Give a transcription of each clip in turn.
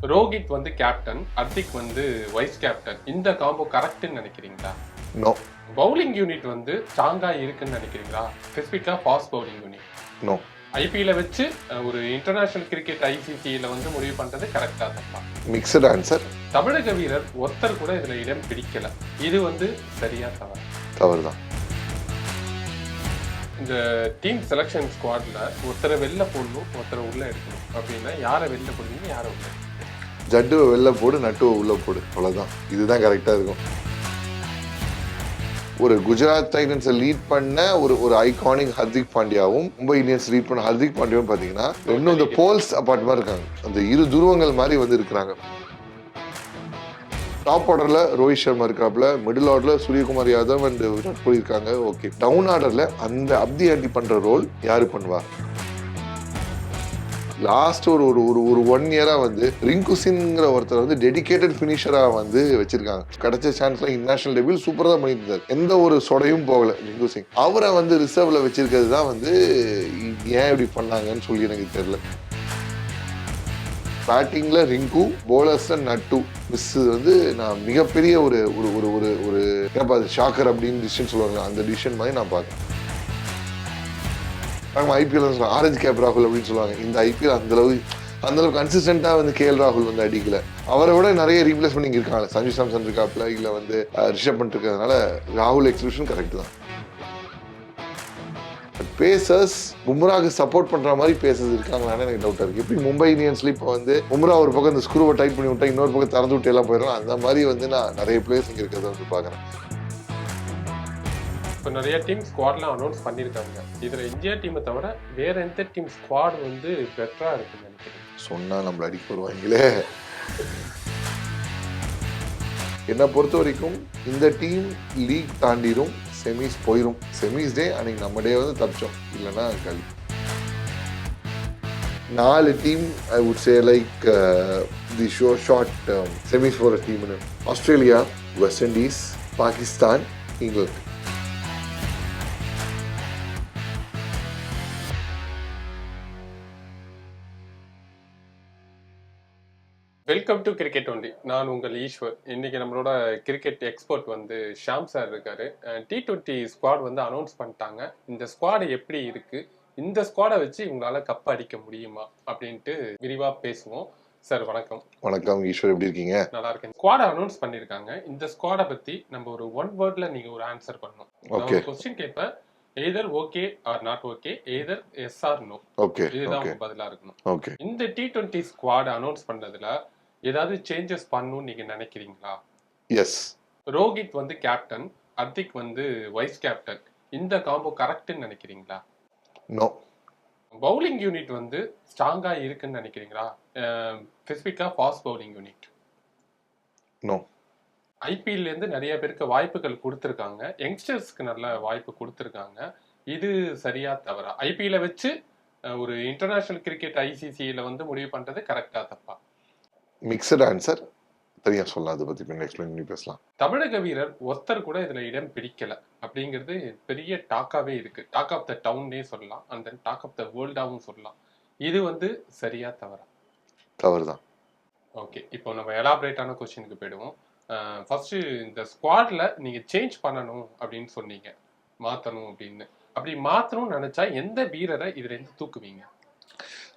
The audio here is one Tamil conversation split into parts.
ரோஹித் வந்து கேப்டன், ஹர்திக் வந்து வைஸ் கேப்டன். இந்த காம்போ கரெக்ட்னு நினைக்கிறீங்களா? நோ. பவுலிங் யூனிட் வந்து ஸ்ட்ராங்கா இருக்குன்னு நினைக்கிறீங்களா? ஸ்பெசிஃபிக்கா ஃபாஸ்ட் பவுலிங் யூனிட். நோ. ஐபிஎல்ல வச்சு ஒரு இன்டர்நேஷனல் கிரிக்கெட் ஐசிசியில வந்து முடிவு பண்றது கரெக்டா தப்பா? Mixed answer. தமிழக வீரர் ஒருத்தர் கூட இதுல இடம் பிடிக்கல. இது வந்து சரியா தவறா? தவறுதான். இந்த டீம் செலக்ஷன் ஸ்குவாட்ல ஒருத்தரை வெளில போடணும், ஒருத்தரை உள்ள எடுக்கணும் அப்படின்னா யாரை வெளில போடுவீங்க, யாரை உள்ள? ஜட்டுவை வெளில போடு, நட்டுவை உள்ள போடு, அவ்வளோதான். இதுதான் கரெக்டாக இருக்கும். ஒரு குஜராத் டைட்டன்ஸை லீட் பண்ண ஒரு ஐகானிக் ஹர்திக் பாண்டியாவும் மும்பை இந்தியன்ஸ் லீட் பண்ண ஹர்திக் பாண்டியாவும் பார்த்தீங்கன்னா இன்னும் இந்த போல்ஸ் அப்பார்ட்மா இருக்காங்க. அந்த இரு துருவங்கள் மாதிரி வந்து இருக்கிறாங்க. டாப் ஆர்டர்ல ரோஹித் சர்மா இருக்காப்ல, மிடில் ஆர்டர்ல சூரியகுமார் யாதவ் அண்ட் விராட் கோலி இருக்காங்க. ஓகே, டவுன் ஆர்டர்ல அந்த அப்தி ஆண்டி பண்ற ரோல் யாரு பண்ணுவா? லாஸ்ட் ஒரு ஒரு ஒரு ஒரு 1 இயரா வந்து ரிங்கு சிங்கிற ஒருத்தர் வந்து டெடிகேட்டட் ஃபினிஷரா வந்து வச்சிருக்காங்க. கிடைச்ச சான்ஸ்ல இன்டர்நேஷனல் டெபியூ சூப்பரா தான் பண்ணிட்டு இருந்தார். எந்த ஒரு சொடையும் போகல ரிங்கு சிங். அவரை வந்து ரிசர்வ்ல வச்சிருக்கிறது தான் வந்து ஏன் இப்படி பண்ணாங்கன்னு சொல்லி எனக்கு தெரியல. பேட்டிங்ல ரிங்கு, போலர்ஸ்ல நட்டு மிஸ் வந்து நான் மிகப்பெரிய ஒரு ஒரு ஒரு ஒரு ஒரு ஏப்பா அது ஷாக்கர் அப்படின்னு டிசிஷன் சொல்லுவாங்க. அந்த டிசிஷன் மாதிரி நான் பார்க்குறேன். ஐபிஎல் ஆரஞ்சு கேப் ராகுல் அப்படின்னு சொல்லுவாங்க. இந்த ஐபிஎல் அந்த அளவுக்கு கன்சிஸ்டண்டா வந்து கேஎல் ராகுல் வந்து அடிக்கல. அவரை விட நிறைய ரீப்ளேஸ்மெண்ட் இருக்காங்க. சஞ்சு சாம்சன் இருக்காப்ல, இல்ல வந்து ரிஷப் பண்ட் இருக்கிறதுனால ராகுல் எக்ஸ்பிரஷன் கரெக்ட் தான். பேசர்ஸ் பும்ராக்கு சப்போர்ட் பண்ற மாதிரி பேசர்ஸ் இருக்காங்களான்னு எனக்கு டவுட்டா இருக்கு. எப்படி மும்பை இந்தியன்ஸ்ல இப்போ வந்து பும்ரா ஒரு பக்கம் இந்த ஸ்க்ரூவை டைட் பண்ணி விட்டா இன்னொரு பக்கம் திறந்து விட்டு எல்லாம் போயிடும். அந்த மாதிரி வந்து நான் நிறைய பிளேயர்ஸ் இங்க இருக்கிறத வந்து பாக்குறேன். இப்போ நிறைய டீம் ஸ்குவாட்லாம் அனௌன்ஸ் பண்ணியிருக்காங்க. இதுல இந்தியா டீமை தவிர வேற எந்த டீம் ஸ்குவாட் வந்து பெட்டரா இருக்குன்னு நினைக்கிறேன்? சொன்னா நம்மள அடிக்க போடுவாங்களே. என்னை பொறுத்த வரைக்கும் இந்த டீம் லீக் தாண்டிடும், செமிஸ் போயிடும். செமிஸ் டே அன்னைக்கு நம்ம டே வந்து தப்பிச்சோம், இல்லைன்னா கல்வி 4 team I would say like the short semis for டீம்னு ஆஸ்திரேலியா, வெஸ்ட் இண்டீஸ், பாகிஸ்தான், இங்கிலாந்து. Welcome to cricket only. நான் உங்கள் ஈஸ்வர். இன்னைக்கு நம்மளோட கிரிக்கெட் எக்ஸ்பர்ட் வந்து ஷாம் சார் இருக்காரு. T20 ஸ்குவாட் வந்து அனௌன்ஸ் பண்ணிட்டாங்க. இந்த ஸ்குவாட் எப்படி இருக்கு, இந்த ஸ்குவாடை வச்சு இவங்களால கப் அடிக்க முடியுமா அப்படின்ட்டு விரிவா பேசுவோம். சார் வணக்கம். வணக்கம் ஈஸ்வர், எப்படி இருக்கீங்க? நல்லா இருக்கேன். ஸ்குவாடை அனௌன்ஸ் பண்ணிருக்காங்க. இந்த ஸ்குவாடை பத்தி நம்ம ஒரு 1 வேர்ட்ல நீங்க ஒரு ஆன்சர் பண்ணணும். ஓகே. கொஸ்டின் கேட்பேன், either okay or not okay, either yes or no. Okay. இதுதான் உங்க பதிலா இருக்கணும். ஓகே. இந்த T20 ஸ்குவாட் அனௌன்ஸ் பண்ணதுல ஏதாவது சேஞ்சஸ் பண்ணணும்னு நீங்க நினைக்கிறீங்களா? எஸ். ரோஹித் வந்து கேப்டன், ஹர்திக் வந்து வைஸ் கேப்டன். இந்த காம்போ கரெக்ட்னு நினைக்கிறீங்களா? நோ. பவுலிங் யூனிட் வந்து ஸ்ட்ராங்கா இருக்குன்னு நினைக்கிறீங்களா? ஸ்பெசிஃபிக்கா ஃபாஸ்ட் பவுலிங் யூனிட். நோ. ஐபிஎல்ல இருந்து நிறைய பேருக்கு வாய்ப்புகள் கொடுத்துருக்காங்க, யங்ஸ்டர்ஸ்க்கு நல்ல வாய்ப்பு கொடுத்துருக்காங்க. இது சரியா தவறா? ஐபிஎல்ல வச்சு ஒரு இன்டர்நேஷனல் கிரிக்கெட் ஐசிசியில வந்து முடிவு பண்றது கரெக்டா தப்பா? Mixed answer. சரியா சொல்லலாம், அதை பத்தி பின்ன எக்ஸ்பிளைன் பண்ணி பேசலாம். தமிழக வீரர் ஒருத்தர் கூட இதுல இடம் பிடிக்கல அப்படிங்கிறது பெரிய டாக்காவே இருக்கு. டாக் ஆஃப் த டவுன்னே சொல்லலாம், and then talk of the வேர்ல்டாவும் சொல்லலாம். இது வந்து சரியா தவறா? தவறுதான். ஓகே, இப்போ நம்ம எலாபரேட்டான கொஸ்டினுக்கு போயிடுவோம். ஃபர்ஸ்ட், இந்த ஸ்குவாட்ல நீங்க சேஞ்ச் பண்ணணும் அப்படின்னு சொன்னீங்க, மாத்தணும் அப்படின்னு. அப்படி மாத்தணும்னு நினைச்சா எந்த வீரரை இதுல இருந்து தூக்குவீங்க?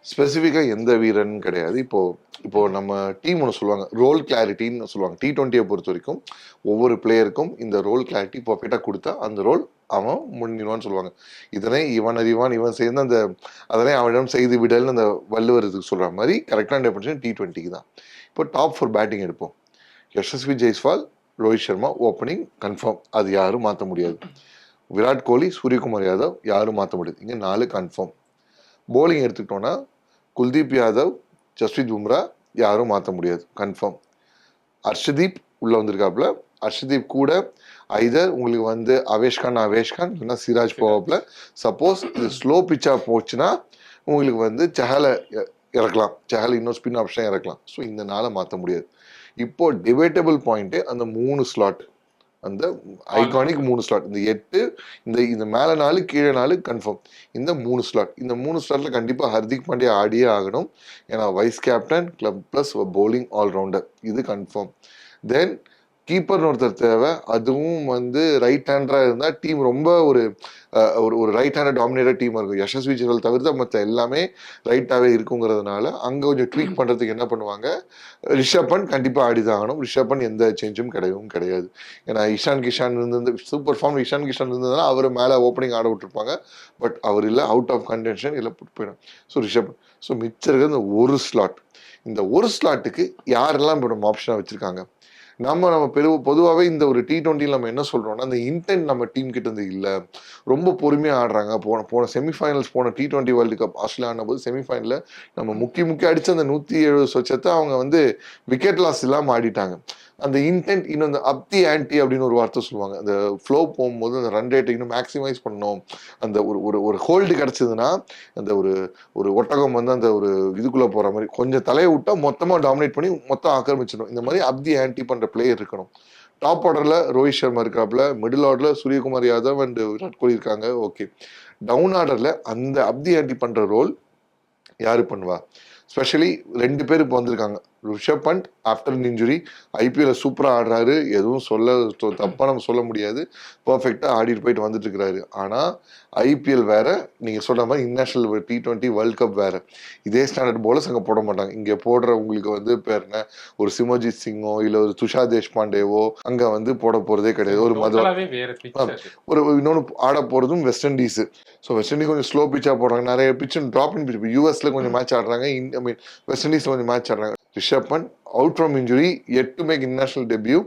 ஸ்பெசிஃபிக்காக எந்த வீரன் கிடையாது. இப்போ நம்ம டீம் ஒன்று சொல்லுவாங்க, ரோல் கிளாரிட்டின்னு சொல்லுவாங்க. T20 பொறுத்த வரைக்கும் ஒவ்வொரு பிளேயருக்கும் இந்த ரோல் கிளாரிட்டி பர்ஃபெக்டாக கொடுத்தா அந்த ரோல் அவன் முன்னிடுவான்னு சொல்லுவாங்க. இதனை இவன் அறிவான், இவன் சேர்ந்து அந்த அதனை அவனிடம் செய்து விடல்னு அந்த வள்ளுவர் இதுக்கு சொல்கிற மாதிரி கரெக்டான டெஃபினிஷன் T20க்கு தான். இப்போ டாப் 4 பேட்டிங் எடுப்போம். யசஸ்வி ஜெய்ஸ்வால், ரோஹித் சர்மா ஓப்பனிங் கன்ஃபார்ம், அது யாரும் மாற்ற முடியாது. விராட் கோலி, சூரியகுமார் யாதவ் யாரும் மாற்ற முடியாது. இங்கே 4 கன்ஃபார்ம். போலிங் எடுத்துக்கிட்டோன்னா குல்தீப் யாதவ், ஜஸ்பிரீத் பும்ரா யாரும் மாற்ற முடியாது, கன்ஃபார்ம். அர்ஷதீப் உள்ள வந்திருக்காப்புல. அர்ஷதீப் கூட ஐதர் உங்களுக்கு வந்து அவேஷ்கான் இல்லைன்னா சிராஜ் போவாப்புல. சப்போஸ் இது ஸ்லோ பிச்சா போச்சுன்னா உங்களுக்கு வந்து சஹலை இறக்கலாம், சஹல் இன்னும் ஸ்பின் ஆப்ஷன் இறக்கலாம். ஸோ இந்த நாளை மாற்ற முடியாது. இப்போ டிபேட்டபிள் பாயிண்ட்டு அந்த 3 ஸ்லாட் அந்த ஐகானிக் 3 ஸ்லாட். இந்த 8 இந்த மேல 4 கீழே 4 கன்ஃபார்ம். இந்த 3 ஸ்லாட். இந்த 3 ஸ்லாட்ல கண்டிப்பா ஹர்திக் பாண்டியா ஆடியே ஆகணும். ஏன்னா vice captain club plus bowling allrounder, இது கன்ஃபார்ம். தென் கீப்பர்னு ஒருத்தர் தேவை. அதுவும் வந்து ரைட் ஹேண்டரா இருந்தா டீம் ரொம்ப ஒரு ஒரு ரைட் ஹேண்டர் டாமினேட்டட் டீமா இருக்கும். யசஸ்வி ஜெயஸ்வால் தவிர்த்து மற்ற எல்லாமே ரைட்டாவே இருக்குங்கிறதுனால அங்க கொஞ்சம் ட்வீக் பண்றதுக்கு என்ன பண்ணுவாங்க, ரிஷப் பண்ட் கண்டிப்பா ஆடிதான் ஆகணும். ரிஷப் பண்ட் எந்த சேஞ்சும் கிடையாது. ஏன்னா இஷான் கிஷான் இருந்து சூப்பர் ஃபார்ம் இஷான் கிஷான் இருந்ததுன்னா அவர் மேல ஓப்பனிங் ஆட விட்டுருப்பாங்க. பட் அவர் இல்லை, அவுட் ஆஃப் கண்டென்ஷன் இல்லை, போயிடும். ஸோ ரிஷப். ஸோ மிச்சம் இருக்கிற இந்த ஒரு ஸ்லாட், இந்த ஒரு ஸ்லாட்டுக்கு யாரெல்லாம் இப்போ நம்ம ஆப்ஷனாக வச்சிருக்காங்க. நம்ம பொதுவாகவே இந்த ஒரு T20 நம்ம என்ன சொல்றோம்னா, அந்த இன்டென்ட் நம்ம டீம் கிட்ட இருந்து இல்லை, ரொம்ப பொறுமையா ஆடுறாங்க. போன செமிஃபைனல்ஸ், போன T20 வேர்ல்டு கப் ஆஸ்திரேலியா ஆன போது செமிஃபைனல்ல நம்ம முக்கி அடிச்ச அந்த 170 சொச்சத்தை அவங்க வந்து விக்கெட் லாஸ் இல்லாம ஆடிட்டாங்க. அந்த இன்டென்ட் இன்னும் அந்த அப் தி ஆன்டி அப்படின்னு ஒரு வார்த்தை சொல்லுவாங்க. அந்த ஃப்ளோ போகும்போது அந்த ரன் ரேட்டை இன்னும் மேக்ஸிமைஸ் பண்ணணும். அந்த ஒரு ஹோல்டு கிடைச்சதுன்னா, அந்த ஒரு ஒட்டகம் வந்து அந்த ஒரு இதுக்குள்ள போற மாதிரி கொஞ்சம் தலையை விட்டா மொத்தமா டாமினேட் பண்ணி மொத்தம் ஆக்கிரமிச்சிடும். இந்த மாதிரி அப் தி ஆன்டி பண்ற பிளேயர் இருக்கணும். டாப் ஆர்டர்ல ரோஹித் சர்மா இருக்காப்ல, மிடில் ஆர்டர்ல சூரியகுமார் யாதவ் அண்ட் விராட் கோலி இருக்காங்க. ஓகே, டவுன் ஆர்டர்ல அந்த அப் தி ஆன்டி பண்ற ரோல் யாரு பண்ணுவா? ஸ்பெஷலி 2 பேர் இப்போ வந்திருக்காங்க. Rishabh Pant after injury IPL சூப்பராக ஆடுறாரு, எதுவும் தப்பா நம்ம சொல்ல முடியாது. பர்ஃபெக்டாக ஆடிட்டு போயிட்டு வந்துட்டு இருக்கிறாரு. ஆனால் ஐபிஎல் வேற, நீங்கள் சொல்ற மாதிரி இன்டர்நேஷனல் T20 வேர்ல்ட் கப் வேற. இதே ஸ்டாண்டர்ட் போலர்ஸ் அங்கே போட மாட்டாங்க. இங்கே போடுற உங்களுக்கு வந்து பேர் என்ன, ஒரு சிமர்ஜித் சிங்கோ இல்லை ஒரு துஷார் தேஷ்பாண்டேவோ அங்கே வந்து போட போறதே கிடையாது. ஒரு இன்னொன்று ஆட போறதும் west Indies. So west Indies கொஞ்சம் ஸ்லோ பிச்சா போடுறாங்க. நிறைய பிச் ட்ராப் இன் பிச். யூஎஸ்ல கொஞ்சம் மேட்ச் ஆடுறாங்க, வெஸ்ட் இண்டீஸ்ல கொஞ்சம் மேட்ச் ஆடுறாங்க. Rishabh Pant out from injury, yet to make international debut.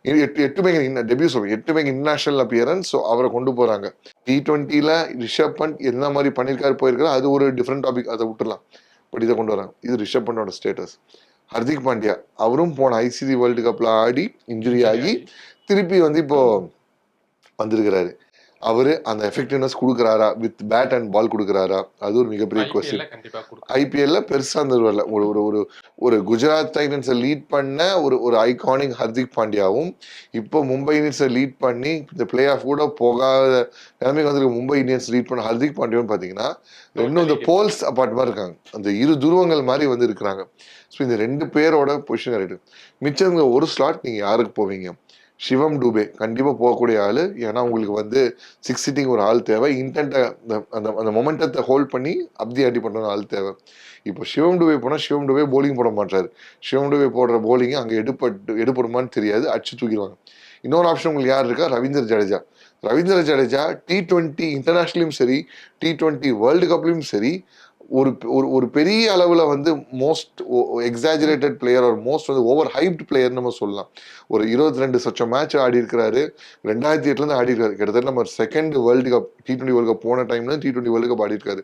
Yet to make international appearance. So அவரை கொண்டு போறாங்க. T20ல ரிஷப் பண்ட் என்ன மாதிரி பண்ணியிருக்காரு போயிருக்காரு, அது ஒரு டிஃப்ரெண்ட் டாபிக், அதை விட்டுலாம். பட் இதை கொண்டு வராங்க. இது ரிஷப் பண்டோட ஸ்டேட்டஸ். ஹர்திக் பாண்டியா அவரும் போன ஐசிசி வேர்ல்டு கப்ல ஆடி இன்ஜுரி ஆகி திருப்பி வந்து இப்போ வந்திருக்கிறாரு. அவரு அந்த effectiveness கொடுக்குறாரா, with bat and ball கொடுக்குறாரா, அது ஒரு மிகப்பெரிய கொஸ்டின். ஐபிஎல்ல பெருசா அந்த வரல. ஒரு குஜராத் டைட்டன்ஸை லீட் பண்ண ஒரு ஐகானிக் ஹர்திக் பாண்டியாவும், இப்போ மும்பை இந்தியன்ஸை லீட் பண்ணி இந்த பிளே ஆஃப் கூட போகாத நிலைமைக்கு வந்திருக்க மும்பை இந்தியன்ஸ் லீட் பண்ண ஹர்திக் பாண்டியாவும் பார்த்தீங்கன்னா ரெண்டும் இந்த போல்ஸ் அப்பார்ட் மாதிரி இருக்காங்க. அந்த இரு துருவங்கள் மாதிரி வந்து இருக்கிறாங்க. ஸோ இந்த 2 பேரோட பொசிஷன் இருக்கு. மிச்சம் ஒரு ஸ்லாட் நீங்க யாருக்கு போவீங்க? சிவம் டூபே கண்டிப்பா போகக்கூடிய ஆளு. ஏன்னா உங்களுக்கு வந்து 6 சிட்டிங் ஒரு ஆள் தேவை. இன்டென்ட்டை அந்த மொமெண்டத்தை ஹோல்ட் பண்ணி அப்தி ஆண்டி பண்ற ஆள் தேவை. இப்போ சிவம் டூபே போனால் சிவம் டூபே போலிங் போட மாட்டாரு. சிவம் டூபே போடுற போலிங் அங்கே எடுப்படுமான்னு தெரியாது, அடிச்சு தூக்கிடுவாங்க. இன்னொரு ஆப்ஷன் உங்களுக்கு யார் இருக்கா? ரவீந்திர ஜடேஜா. ரவீந்திர ஜடேஜா T20 இன்டர்நேஷனலையும் சரி, T20 வேர்ல்டு கப்லையும் சரி, ஒரு பெரிய அளவில் வந்து மோஸ்ட் எக்ஸாஜரேட்டட் பிளேயர், ஒரு மோஸ்ட் வந்து ஓவர் ஹைப்ட் பிளேயர் நம்ம சொல்லலாம். ஒரு 22 சொச்சம் மேட்ச் ஆடி இருக்கிறாரு. 2008 ஆடி இருக்காரு. கிட்டத்தட்ட நம்ம second world cup T20 world cup போன டைம்ல T20 வேர்ல்டு கப் ஆடி இருக்காரு.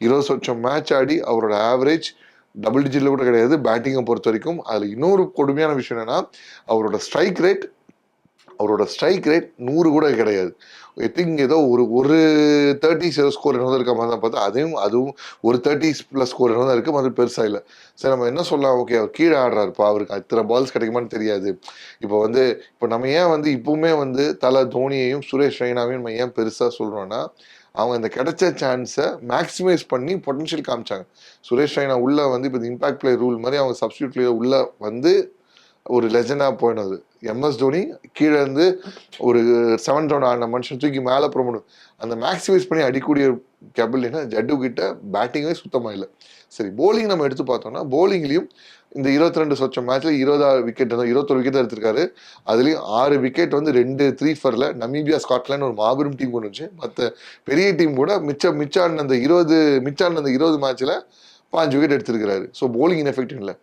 20 சொச்சம் மேட்ச் ஆடி அவரோட ஆவரேஜ் டபுள் டிஜிட்ல கூட கிடையாது பேட்டிங்கை பொறுத்த வரைக்கும். அதுல இன்னொரு கொடுமையான விஷயம் என்னன்னா, அவரோட ஸ்ட்ரைக் ரேட் 100 கூட கிடையாது. ஐ திங்க் ஏதோ ஒரு 30 ஸ்கோர் என்ன இருக்க மாதிரி தான் பார்த்தா, அதுவும் ஒரு 30+ ஸ்கோர் என்ன இருக்கு, அது பெருசா இல்லை. சரி, நம்ம என்ன சொல்லலாம், ஓகே அவர் கீழே ஆடுறாருப்பா, அவருக்கு அத்தனை பால்ஸ் கிடைக்குமான்னு தெரியாது. இப்போ நம்ம ஏன் வந்து இப்பவுமே வந்து தலை தோனியையும் சுரேஷ் ரெய்னாவையும் நம்ம ஏன் பெருசா சொல்றோம்னா, அவங்க இந்த கிடைச்ச சான்ஸை மேக்ஸிமைஸ் பண்ணி பொட்டன்ஷியல் காமிச்சாங்க. சுரேஷ் ரெய்னா உள்ள வந்து இப்போ இம்பாக்ட் பிளே ரூல் மாதிரி அவங்க சப்ஸ்டியூட் பிளேயர் உள்ள வந்து ஒரு லெஜண்டா போயினது. MS தோனி கீழே இருந்து ஒரு 7th ரவுண்ட் ஆன மனுஷன் தூக்கி மேலே ப்ரொமோட் அந்த மேக்ஸிமைஸ் பண்ணி அடிக்கூடிய கேபிள்னா ஜட்டு கிட்ட பேட்டிங்கே சுத்தமாக இல்லை. சரி, போலிங் நம்ம எடுத்து பார்த்தோம்னா, போலிங்லையும் இந்த 22 சொச்சம் மேட்ச்ல 20 விக்கெட் 21 விக்கெட் எடுத்திருக்காரு. அதுலயும் 6 விக்கெட் வந்து 2 3-4ல நமீபியா ஸ்காட்லாந்து ஒரு மாபெரும் டீம் கொண்டு வந்துச்சு. மற்ற பெரிய டீம் கூட மிச்சான அந்த 20 மேட்ச்ல 5 விக்கெட் எடுத்திருக்கிறாரு. ஸோ போலிங் இன்எஃபெக்டிவ் இல்லை.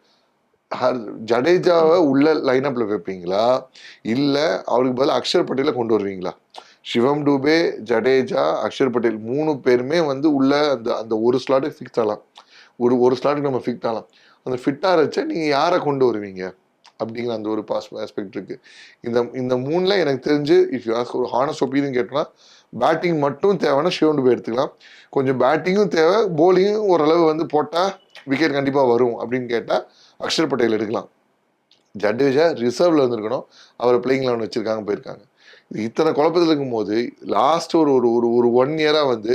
ஜடேஜாவை உள்ள லைனப்ல வைப்பீங்களா, இல்ல அவருக்கு பதில் அக்ஷர் பட்டேலை கொண்டு வருவீங்களா? சிவம் டூபே, ஜடேஜா, அக்ஷர் பட்டேல் 3 பேருமே வந்து உள்ள அந்த ஒரு ஸ்லாட் ஃபிக்ஸ் ஆகலாம். ஒரு ஸ்லாட்டுக்கு நம்ம ஃபிக்ஸ் ஆகலாம். அந்த ஃபிட்டா வச்சா நீங்க யாரை கொண்டு வருவீங்க அப்படிங்கிற அந்த ஒரு ஆஸ்பெக்ட் இருக்கு. இந்த 3ல எனக்கு தெரிஞ்சு இஃப் யூ ஆஸ்க் ஒரு ஹானஸ்ட் ஒப்பீனியன் கேட்டோம்னா, பேட்டிங் மட்டும் தேவைன்னா சிவம் டூபே எடுத்துக்கலாம். கொஞ்சம் பேட்டிங்கும் தேவை, போலிங்கும் ஓரளவு வந்து போட்டா விக்கெட் கண்டிப்பா வரும் அப்படின்னு கேட்டா அக்ஷர் பட்டேல் எடுக்கலாம். ஜடேஜா ரிசர்வ்ல இருந்திருக்கணும், அவர் பிளேயிங் 11 வச்சிருக்காங்க, போயிருக்காங்க. இத்தனை குழப்பத்தில் இருக்கும்போது லாஸ்ட் ஒரு ஒரு ஒரு ஒரு 1 இயரா வந்து